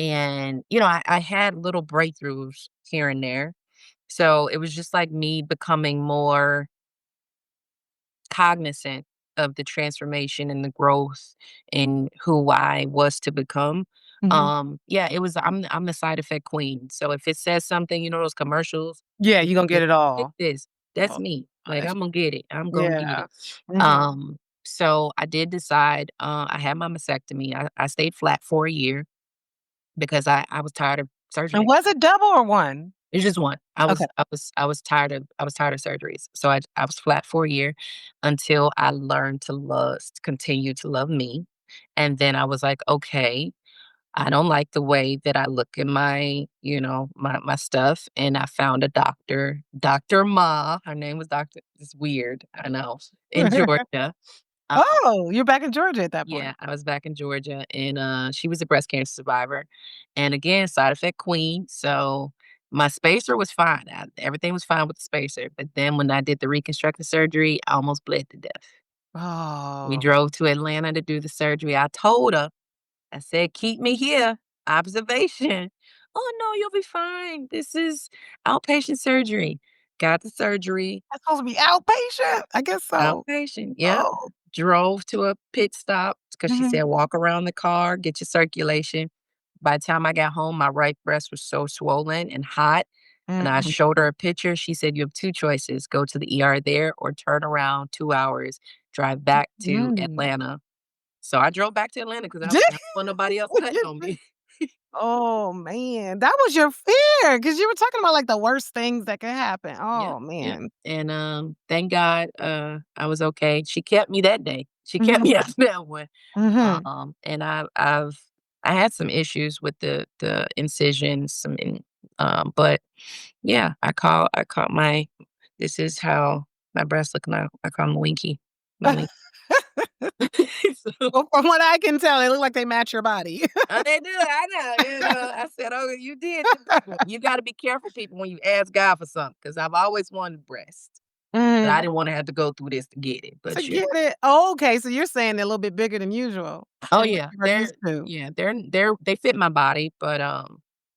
B: and I had little breakthroughs here and there. So it was just like me becoming more cognizant of the transformation and the growth in who I was to become.
A: Mhm.
B: Yeah, it was I'm the side effect queen. So if it says something, those commercials,
A: Yeah,
B: "You
A: you gonna
B: get
A: get it
B: get
A: all.
B: this," that's
A: Oh,
B: me.
A: oh,
B: Like
A: that's
B: I'm gonna get it. I'm gonna get
A: yeah.
B: it.
A: Mhm.
B: So I did decide, I had my mastectomy. I stayed flat for a year because I was tired of
A: And
B: surgery.
A: was it double or one?
B: It's just one. I
A: Okay.
B: was I was I was tired of surgeries. So I was flat for a year until I learned to continue to love me. And then I was like, okay, I don't like the way that I look in my stuff. And I found a doctor, Dr. Ma. Her name was Dr. It's weird, I know, in Georgia. Um,
A: Oh, you're back in Georgia at that
B: yeah,
A: point.
B: I was back in Georgia, and, she was a breast cancer survivor, and again, side effect queen, so my spacer was fine, everything was fine with the spacer, but then when I did the reconstructive surgery, I almost bled to death. We
A: Oh.
B: drove to Atlanta to do the surgery. I told her, I said, "Keep me here, observation." "Oh, no, you'll be fine. This is outpatient surgery." Got the surgery.
A: That's supposed to be outpatient? I guess so.
B: Outpatient, yep.
A: Oh.
B: Drove to a pit stop because she
A: Mhm.
B: said, "Walk around the car, get your circulation." By the time I got home, my right breast was so swollen and hot, and I
A: Mhm.
B: showed her a picture. She said, "You have 2 choices, go to the ER there or turn around 2 hours, drive back to
A: Mm.
B: Atlanta." So I drove back to Atlanta because I don't want nobody else cutting on me.
A: Oh, man. That was your fear because you were talking about, like, the worst things that could happen.
B: Yep,
A: Oh,
B: yep,
A: man.
B: and, thank God, I was okay. She kept me that day. She kept
A: Mhm.
B: me out of that one.
A: Mhm.
B: And I had some issues with the incisions, but yeah, I call my this is how my breasts look now. I call them winky, my wink. So,
A: Well, from what I can tell, they look like they match your body.
B: they do. I know. I said, "Oh, you did." You got to be careful, people, when you ask God for something, because I've always wanted breasts, but I
A: Mhm.
B: didn't want to have to go through this to get it.
A: To
B: But
A: get it. Oh, okay, so you're saying they're a little bit bigger than usual
B: oh,
A: than what
B: yeah,
A: you were used to.
B: they fit my body, but,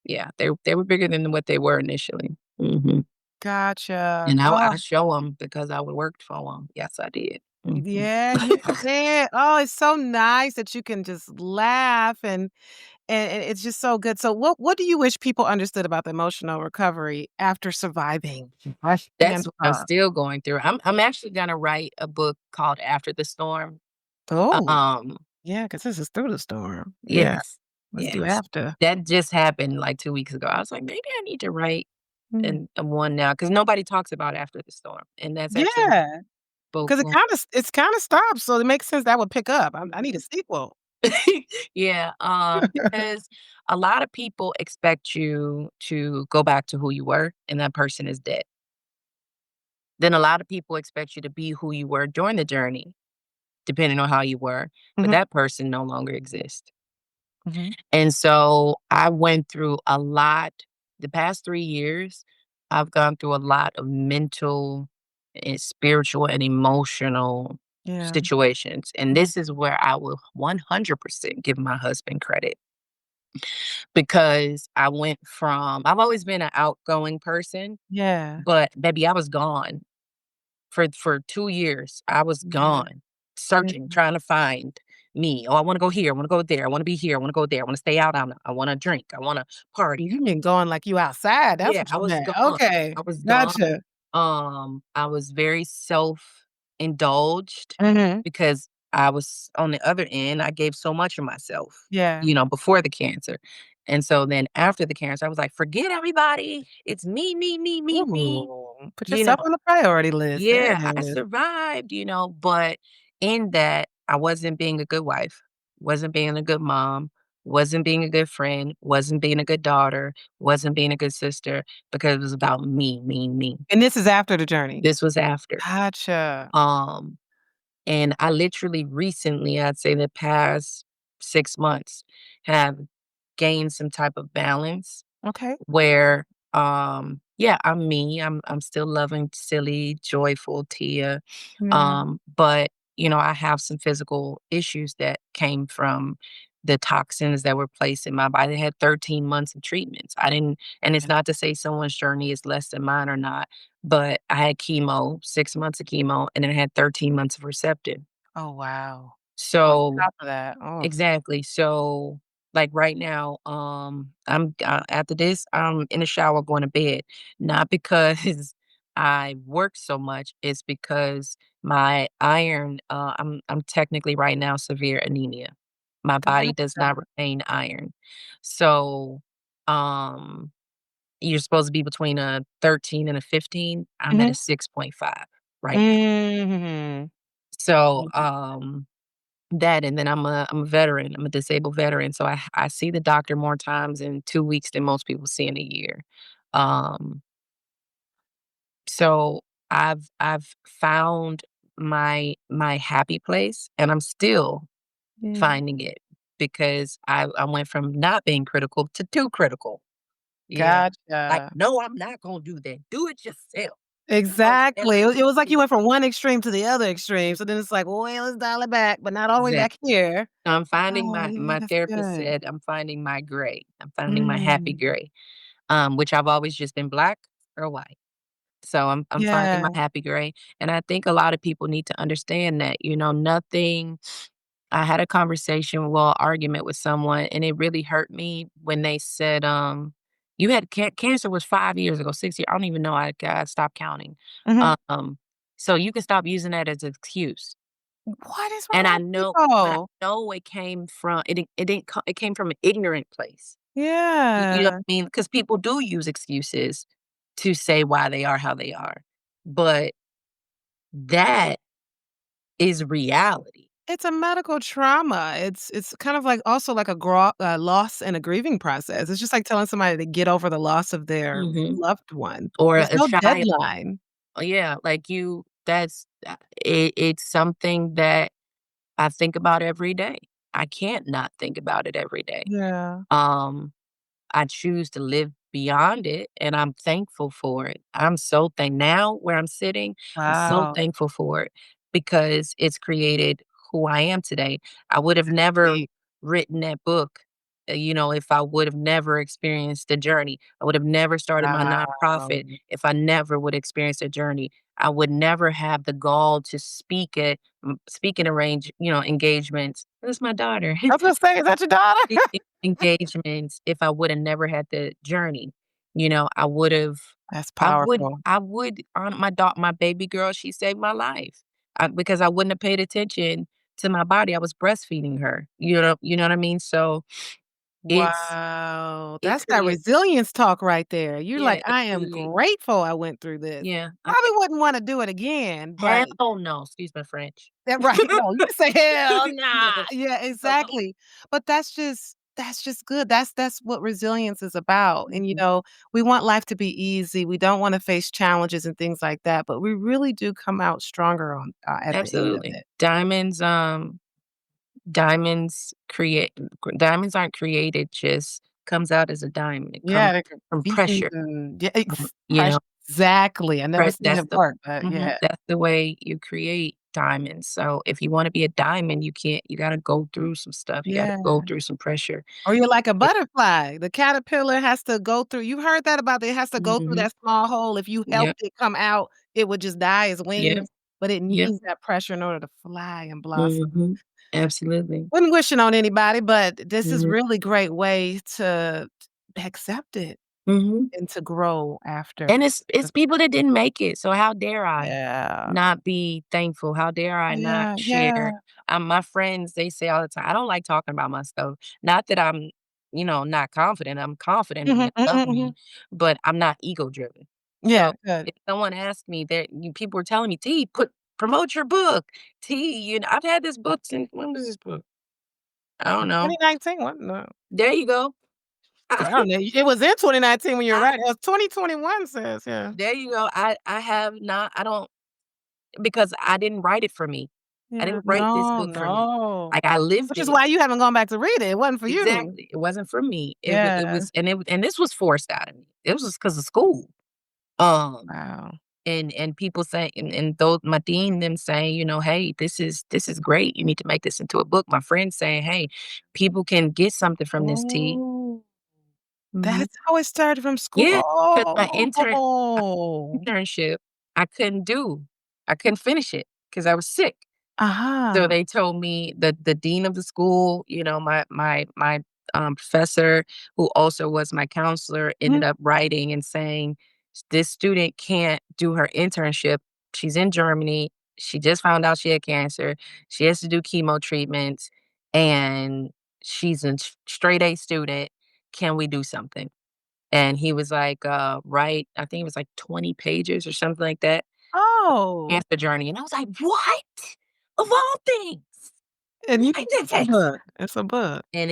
B: yeah, they were bigger than what they were initially. Mhm,
A: Gotcha.
B: and I
A: Oh,
B: show them because I would worked for them. Yes, I did. Mhm.
A: yeah, you did. Oh, it's so nice that you can just laugh and it's just so good. So what do you wish people understood about the emotional recovery after surviving breast
B: That's what I'm
A: cancer?
B: still going through. I'm actually gonna write a book called After the Storm.
A: Oh,
B: Um,
A: yeah, because this is through the storm. Yeah,
B: yes,
A: let's do
B: yes.
A: after.
B: That just happened, like, 2 weeks ago. I was like, "Maybe I need to write
A: Mm.
B: an a one now because nobody talks about After the Storm, and that's actually what
A: Yeah,
B: book
A: because it's kinda stopped, so it makes sense that would pick up. I need a sequel.
B: Yeah, because a lot of people expect you to go back to who you were, and that person is dead. Then a lot of people expect you to be who you were during the journey, depending on how you were, but
A: Mhm,
B: that person no longer exists.
A: mhm.
B: And so I went through a lot. The past 3 years, I've gone through a lot of mental and spiritual and emotional
A: Yeah,
B: situations, and
A: mhm.
B: this is where I will 100% give my husband credit. Because I've always been an outgoing person,
A: Yeah,
B: but baby, I was gone for 2 years. I was
A: yeah,
B: gone,
A: yeah.
B: searching, trying to find me. "Oh, I wanna go here, I wanna go there, I wanna be here, I wanna go there, I wanna stay out, I wanna drink, I wanna party."
A: You been going like you outside, that's
B: Yeah,
A: what
B: I
A: you
B: was
A: meant.
B: gone.
A: Okay,
B: I was gone.
A: gotcha.
B: I was very self-indulged
A: Mhm.
B: because I was on the other end, I gave so much of myself,
A: Yeah.
B: before the cancer. And so then after the cancer, I was like, "Forget everybody. It's me, me, me, me, me."
A: Ooh, put
B: You know?
A: yourself on the priority list. There it
B: Yeah, I
A: is.
B: survived, but in that, I wasn't being a good wife, wasn't being a good mom, wasn't being a good friend, wasn't being a good daughter, wasn't being a good sister because it was about me, me, me.
A: And this is after the journey?
B: This was after.
A: Gotcha.
B: Um, and I literally recently, I'd say the past 6 months, have gain some type of balance
A: Okay.
B: where, yeah, I'm me. I'm still loving, silly, joyful Tia.
A: Yeah.
B: But I have some physical issues that came from the toxins that were placed in my body. I had 13 months of treatments. I didn't, and it's
A: Yeah.
B: not to say someone's journey is less than mine or not, but I had chemo, 6 months of chemo, and then I had 13 months of Herceptin.
A: Oh, wow. On
B: So
A: top of that. Oh.
B: exactly. So, like right now, I'm after this, I'm in the shower going to bed, not because I work so much. It's because my iron. I'm technically right now severe anemia. My body does not
A: Gotcha.
B: retain iron, so um, you're supposed to be between a 13 and a 15. I'm at a
A: Mhm.
B: 6.5 right now.
A: Mhm.
B: So
A: Yeah.
B: that and then I'm a veteran. I'm a disabled veteran, so I see the doctor more times in 2 weeks than most people see in a year. Um, so I've found my happy place, and I'm still
A: Yeah.
B: finding it because I went from not being critical to too critical. Like,
A: Gotcha.
B: "No, I'm not gonna do that. Do it yourself. I'll never
A: Exactly. It
B: do
A: was it was like
B: it."
A: you went from one extreme to the other extreme, so then it's like, "Well, let's dial it back, but not all the way back here."
B: I'm finding
A: Oh, yeah,
B: my
A: that's
B: therapist
A: good.
B: said I'm finding my gray. I'm finding my happy
A: Mm.
B: gray, which I've always just been black or white. So I'm finding
A: Yeah.
B: my happy gray, and I think a lot of people need to understand that, nothing. I had a conversation, well, argument with someone, and it really hurt me when they said, "You had cancer was 5 years ago, 6 years." I don't even know. I stopped counting.
A: Mhm.
B: Um, so you can stop using that as an excuse.
A: What is wrong
B: And I
A: with
B: know but I
A: people?
B: know it came from it didn't co it came from an ignorant place. You know what
A: Yeah.
B: I mean? Because people do use excuses to say why they are how they are, but that is reality.
A: It's a medical trauma. It's kind of like also like a loss and a grieving process. It's just like telling somebody to get over the loss of their
B: Mhm.
A: loved one.
B: Or
A: There's
B: a
A: no
B: child.
A: deadline.
B: Yeah, like it's something that I think about every day. I can't not think about it every day.
A: Yeah.
B: Um I choose to live beyond it, and I'm thankful for it. I'm so now where I'm sitting, I'm so
A: Wow.
B: thankful for it because it's created who I am today. I would have never
A: Deep.
B: written that book, if I would have never experienced the journey. I would have never started my
A: Wow.
B: nonprofit if I never would experience the journey. I would never have the gall to speaking engagements. That's my daughter.
A: I was gonna say, is that your daughter?
B: Speaking engagements, if I woulda never had the journey,
A: That's powerful.
B: I would honor my baby girl, she saved my life. Because I wouldn't have paid attention to my body, I was breastfeeding her, you know what I mean? So, it's
A: Wow.
B: it
A: That's that
B: create
A: resilience talk right there. You're
B: yeah,
A: like,
B: it
A: "I am
B: create
A: grateful I went through this."
B: yeah,
A: Probably wouldn't wanna do it again, but
B: hell no, excuse my French.
A: yeah, right. No, you say, "Hell
B: Yeah,
A: nah." Yeah,
B: so
A: exactly. But that's just good. That's what resilience is about. And,
B: mhm,
A: we want life to be easy. We don't wanna face challenges and things like that, but we really do come out stronger at the end of
B: absolutely.
A: it.
B: Diamonds aren't created, just comes out as a diamond. It comes
A: Yeah, they could
B: from
A: beacons
B: pressure,
A: and yeah,
B: you know,
A: exactly. I never seen
B: that's
A: it
B: the
A: work, but yeah.
B: that's the way you create diamonds. So if you wanna be a diamond, you gotta go through some stuff. You gotta
A: Yeah.
B: go through some pressure.
A: Or you're like a
B: It
A: butterfly. The caterpillar has to go through you heard that about it has to go through
B: Mhm.
A: that small hole. If you
B: Yep,
A: helped it come out, it would just die as
B: yep,
A: wings, but it
B: yep.
A: needs that pressure in order to fly and blossom.
B: Mhm. Absolutely.
A: Wasn't wishing on anybody, but this is
B: Mhm.
A: really great way to accept it
B: Mhm.
A: and to grow after.
B: And it's people that didn't make it, so how dare I
A: Yeah.
B: not be thankful? How dare I not
A: Yeah,
B: share?
A: yeah.
B: My friends, they say all the time, I don't like talking about my stuff. Not that I'm, not confident. I'm confident and
A: Mhm,
B: they
A: mhm,
B: love me,
A: mhm.
B: but I'm not ego driven.
A: Yeah,
B: So
A: good.
B: if someone asked me that people were telling me, T, promote your book. T, I've had this book since when was this book? I don't know.
A: 2019, what? No.
B: There you go.
A: I don't know. It was in 2019 when you're
B: I,
A: right. It was 2021 says, yeah.
B: there you go. I have not, I don't, because I didn't write it for me. I
A: Yeah.
B: didn't write this
A: No,
B: book for me.
A: no.
B: Like, I lived
A: Which is
B: it.
A: why you haven't gone back to read it. It wasn't for you.
B: Exactly. It wasn't for me. It
A: Yeah.
B: was and this was forced out of me. It was just because of school. Um,
A: Wow.
B: and people say and those my dean them saying, "Hey, this is great. You need to make this into a book." My friends saying, "Hey, people can get something from this tea."
A: Oh,
B: Mhm.
A: that's how it started from school.
B: Yeah, 'cause
A: Oh.
B: internship, I couldn't do. I couldn't finish it because I was sick. So
A: Uh-huh.
B: they told me the dean of the school, my professor, who also was my counselor,
A: Mhm.
B: ended up writing and saying, "This student can't do her internship. She's in Germany. She just found out she had cancer. She has to do chemo treatments, and she's a straight A student. Can we do something?" And he was like, "Write," I think it was like 20 pages or something like that,
A: Oh,
B: cancer journey. And I was like, "What? Of all things,
A: and you
B: write
A: it's a
B: this?"
A: book. It's a book.
B: And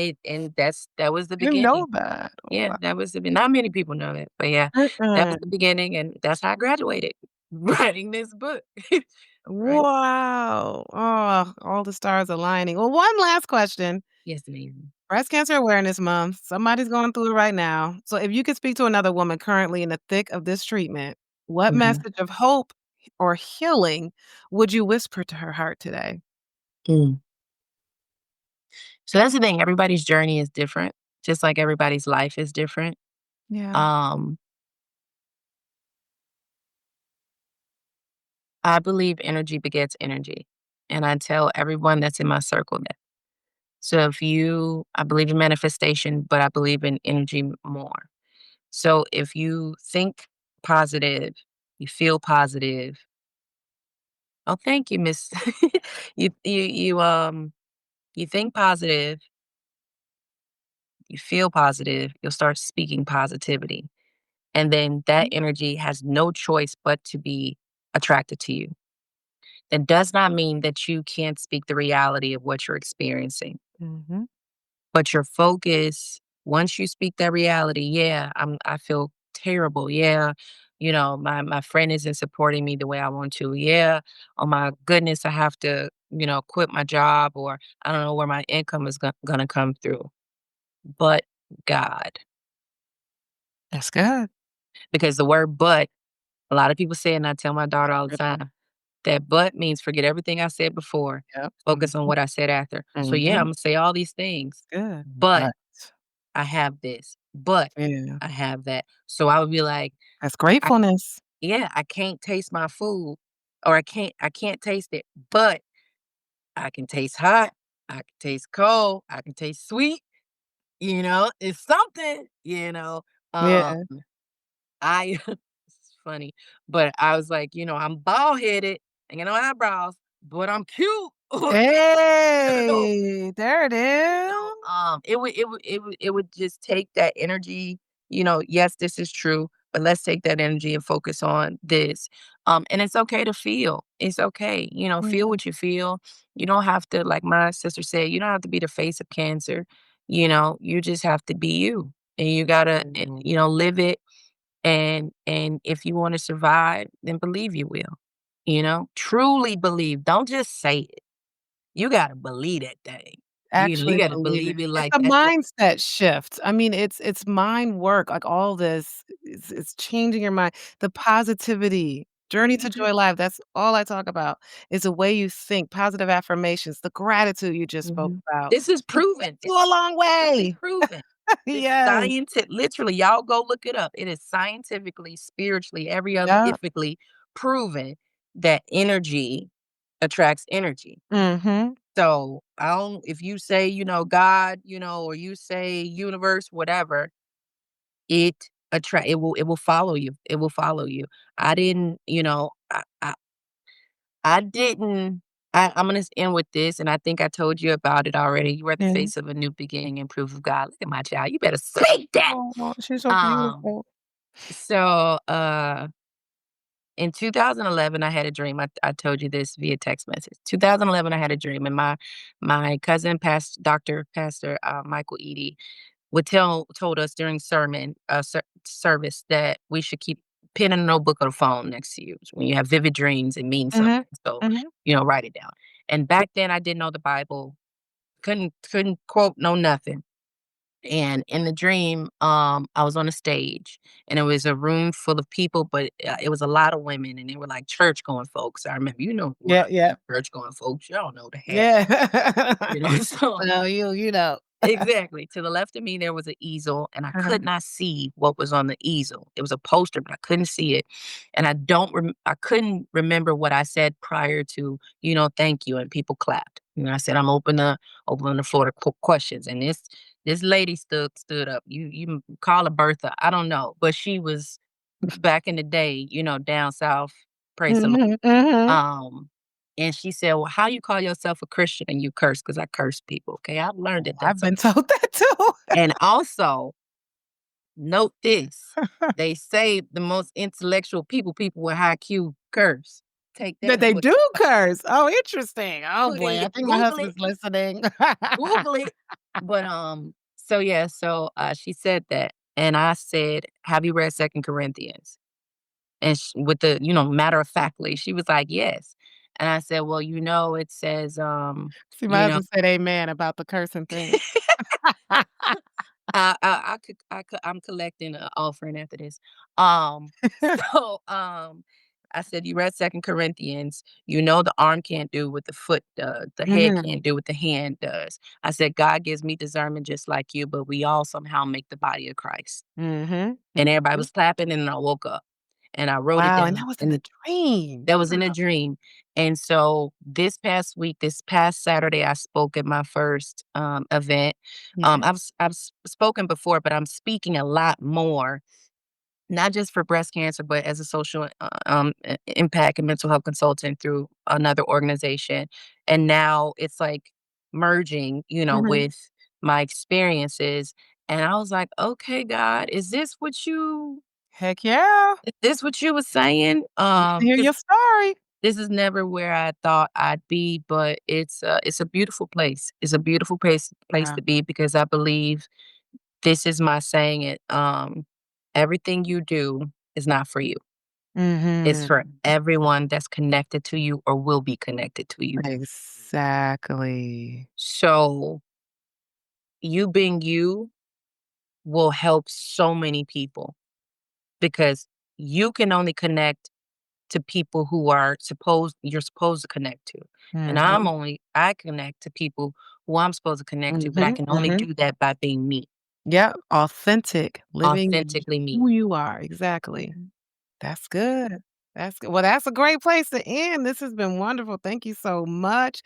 B: that was the
A: I didn't know
B: beginning.
A: that.
B: Yeah,
A: Wow.
B: that was not many people know that, but yeah, that was the
A: Mm-mm.
B: beginning, and that's how I graduated, writing this book. Right.
A: Wow. Oh, all the stars aligning. Well, one last question.
B: Yes, ma'am.
A: Breast Cancer Awareness Month. Somebody's going through it right now. So if you could speak to another woman currently in the thick of this treatment, what
B: Mhm.
A: message of hope or healing would you whisper to her heart today?
B: Mm. So that's the thing, everybody's journey is different, just like everybody's life is different.
A: Yeah.
B: Um, I believe energy begets energy, and I tell everyone that's in my circle that. So I believe in manifestation, but I believe in energy more. So if you think positive, you feel positive. Oh, thank you, Miss. You think positive, you feel positive, you'll start speaking positivity. And then that
A: Mhm.
B: energy has no choice but to be attracted to you. That does not mean that you can't speak the reality of what you're experiencing.
A: Mhm.
B: But your focus, once you speak that reality, yeah, I feel terrible. Yeah, my friend isn't supporting me the way I want to. Yeah, oh my goodness, I have to, quit my job, or I don't know where my income is gonna come through. But God,
A: That's good.
B: because the word but, a lot of people say, and I tell my daughter all the time, that but means forget everything I said before,
A: Yep.
B: focus on what I said after. So yeah, I'm
A: Mhm.
B: gonna say all these things,
A: Good.
B: but
A: But
B: I have this, but
A: yeah,
B: I have that. So I would be like,
A: that's
B: I
A: gratefulness.
B: yeah, I can't taste my food, or I can't taste it, but I can taste hot, I can taste cold, I can taste sweet, it's something, Um,
A: Yeah.
B: I it's funny, but I was like, I'm bald headed, and no eyebrows, but I'm cute.
A: Hey, there it is.
B: It would just take that energy, yes, this is true, but let's take that energy and focus on this. And it's okay to feel. It's okay, feel
A: Yeah.
B: what you feel. You don't have to, like my sister said, you don't have to be the face of cancer. You just have to be you. And you gotta,
A: Mhm.
B: live it. And if you want to survive, then believe you will. Truly believe. Don't just say it. You gotta believe that thing. You
A: Actually
B: gotta
A: believe it.
B: believe it
A: It's
B: like
A: a
B: that.
A: mindset shift. I mean, it's mind work, like, all this is changing your mind. The positivity, journey to
B: Mhm,
A: joy life, that's all I talk about, is the way you think, positive affirmations, the gratitude you just spoke
B: mhm.
A: about.
B: This is
A: It gets
B: proven.
A: you
B: It's
A: a long
B: scientifically
A: way.
B: proven. It's
A: Yes.
B: literally, y'all go look it up. It is scientifically, spiritually, every other
A: Yeah.
B: ethically proven that energy attracts energy.
A: Mhm.
B: So I don't if you say, God, or you say universe, whatever, it it will follow you. It will follow you. I didn't, I didn't I'm gonna end with this, and I think I told you about it already. You are the
A: Yeah.
B: face of a new beginning and proof of God. Look at my child. You better speak that.
A: Oh, she's so
B: Um,
A: beautiful.
B: so in 2011, I had a dream. I told you this via text message. 2011, I had a dream, and my cousin, Doctor Pastor Michael Eady, would told us during sermon service that we should keep pen and a notebook or the phone next to you when you have vivid dreams and mean something.
A: Mhm.
B: So
A: Mhm.
B: write it down. And back then I didn't know the Bible, couldn't quote no nothing. And in the dream, I was on a stage and it was a room full of people, but it was a lot of women and they were like church going folks. I remember,
A: Yeah, yeah,
B: church going folks, y'all know the hat,
A: yeah.
B: so
A: Well, you know.
B: exactly. To the left of me, there was an easel, and I
A: Uh-huh.
B: could not see what was on the easel. It was a poster, but I couldn't see it. And I couldn't remember what I said prior to, thank you, and people clapped. And I said, I'm open the floor to questions. And this lady stood up. You call her Bertha. I don't know, but she was back in the day, down south. Praise the Lord.
A: Mhm, mhm.
B: And she said, "Well, how you call yourself a Christian and you curse?" Because I curse people. Okay, I've learned
A: Oh,
B: that
A: I've
B: that's
A: been
B: okay.
A: told that too.
B: And also, note this: they say the most intellectual people with high Q curse. Take that
A: That
B: and
A: they do curse. Oh, interesting. Oh,
B: put in
A: boy,
B: your
A: I think my
B: Google it,
A: husband's listening.
B: Google it. But so yeah, she said that, and I said, "Have you read Second Corinthians?" And with the matter of factly, she was like, "Yes." And I said, "Well, it says,
A: See, my
B: you know."
A: husband said amen about the cursing thing.
B: I'm collecting an offering after this. Um, so, I said, "You read Second Corinthians. You know the arm can't do what the foot does. The head
A: Mhm,
B: can't do what the hand does." I said, "God gives me discernment just like you, but we all somehow make the body of Christ."
A: mhm,
B: And everybody
A: mhm.
B: was clapping, and I woke up and I wrote it
A: Wow, and
B: down.
A: that was in
B: And
A: a dream.
B: that was in a dream. And so this past week, this past Saturday, I spoke at my first event.
A: Okay.
B: I've spoken before, but I'm speaking a lot more, not just for breast cancer, but as a social impact and mental health consultant through another organization. And now it's like merging,
A: Mhm.
B: with my experiences. And I was like, okay, God,
A: Heck yeah.
B: is this what you were saying?
A: Love to hear
B: Because
A: your story.
B: this is never where I thought I'd be, but it's a beautiful place. It's a beautiful place
A: Yeah.
B: to be because I believe this is my saying it. Everything you do is not for you. It's for
A: Mhm.
B: everyone that's connected to you or will be connected to you.
A: Exactly.
B: So you being you will help so many people because you can only connect to people who you're supposed to connect to. And
A: Mhm.
B: I connect to people who I'm supposed to connect to, but I
A: Mhm,
B: can only
A: mhm.
B: do that by being me,
A: Yep, authentic, living
B: authentically me.
A: who you are, exactly. That's good. That's good. Well, that's a great place to end. This has been wonderful. Thank you so much.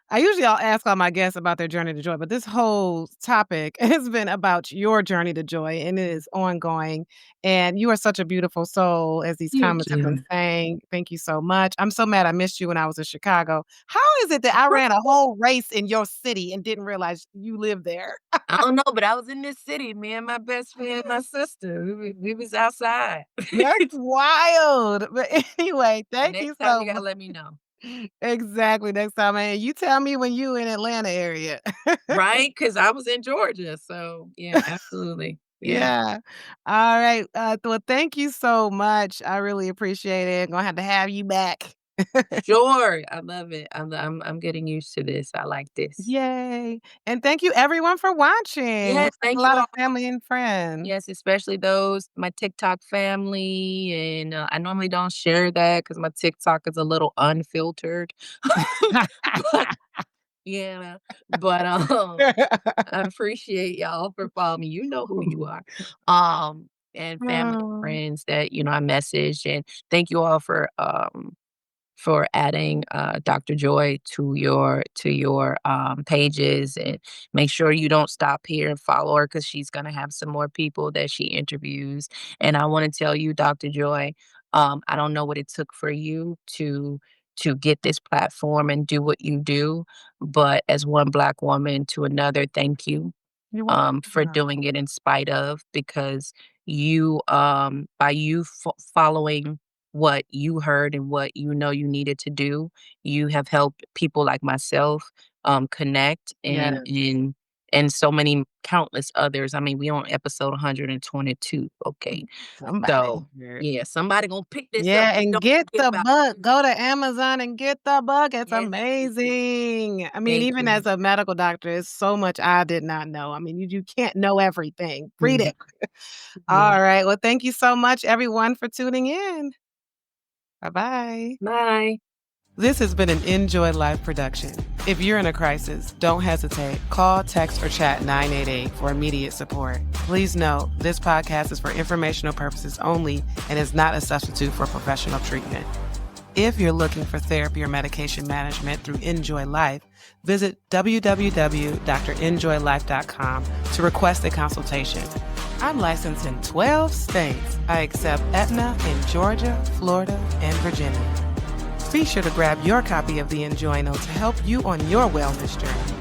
A: I'll ask all my guests about their journey to joy, but this whole topic has been about your journey to joy, and it is ongoing. And you are such a beautiful soul, as these
B: Thank
A: comments have been
B: you.
A: saying. Thank you so much. I'm so mad I missed you when I was in Chicago. How is it that I ran a whole race in your city and didn't realize you lived there?
B: I don't know, but I was in this city, me and my best friend, my sister. We was outside.
A: That's wild. But anyway,
B: So
A: thank you
B: next time
A: so
B: you gotta
A: much.
B: let me know.
A: Exactly, next time, man. You tell me when you in Atlanta area.
B: Right? Because I was in Georgia. So yeah, absolutely. Yeah.
A: Yeah. All right, well, thank you so much. I really appreciate it. Gonna have you back.
B: Sure. I love it. I'm getting used to this. I like this.
A: Yay, and thank you everyone for watching.
B: Yes,
A: Looks like a
B: thank you
A: lot of
B: all.
A: family and friends.
B: Yes, especially those my TikTok family, and, I normally don't share that because my TikTok is a little unfiltered. But yeah, but, I appreciate y'all for following me. You know who you are. And family and
A: Oh,
B: friends that, I message, and thank you all for adding Dr. Joy to your pages, and make sure you don't stop here and follow her because she's gonna have some more people that she interviews. And I want to tell you, Dr. Joy, I don't know what it took for you to get this platform and do what you do, but as one Black woman to another, thank you
A: you're
B: for
A: welcome.
B: doing it in spite of, because by you following what you heard and what you needed to do, you have helped people like myself connect
A: Yes.
B: and so many countless others. I mean, we on episode 122, okay?
A: Somebody.
B: So, yeah, somebody gonna pick this up
A: Yeah,
B: and
A: and
B: don't
A: get
B: forget
A: the
B: about
A: book. Go to Amazon and get the book. It's
B: Yes, thank you.
A: amazing. I mean,
B: Thank
A: even
B: you.
A: as a medical doctor, it's so much I did not know. I mean, you can't know everything. Read
B: Mhm.
A: it.
B: Yeah.
A: All right. Well, thank you so much, everyone, for tuning in. Bye-bye.
B: Bye.
A: This has been an Enjoy Life production. If you're in a crisis, don't hesitate. Call, text, or chat 988 for immediate support. Please note, this podcast is for informational purposes only and is not a substitute for professional treatment. If you're looking for therapy or medication management through Enjoy Life, visit www.drenjoylife.com to request a consultation. I'm licensed in 12 states. I accept Aetna in Georgia, Florida, and Virginia. Be sure to grab your copy of the Enjoy Note to help you on your wellness journey.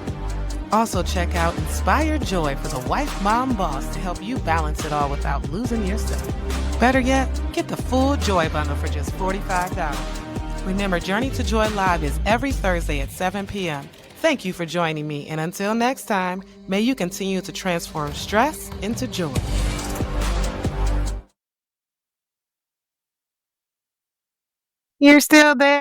A: Also, check out Inspire Joy for the wife, mom, boss to help you balance it all without losing yourself. Better yet, get the full Joy bundle for just $45. Remember, Journey to Joy Live is every Thursday at 7 p.m. Thank you for joining me, and until next time, may you continue to transform stress into joy. You're still there?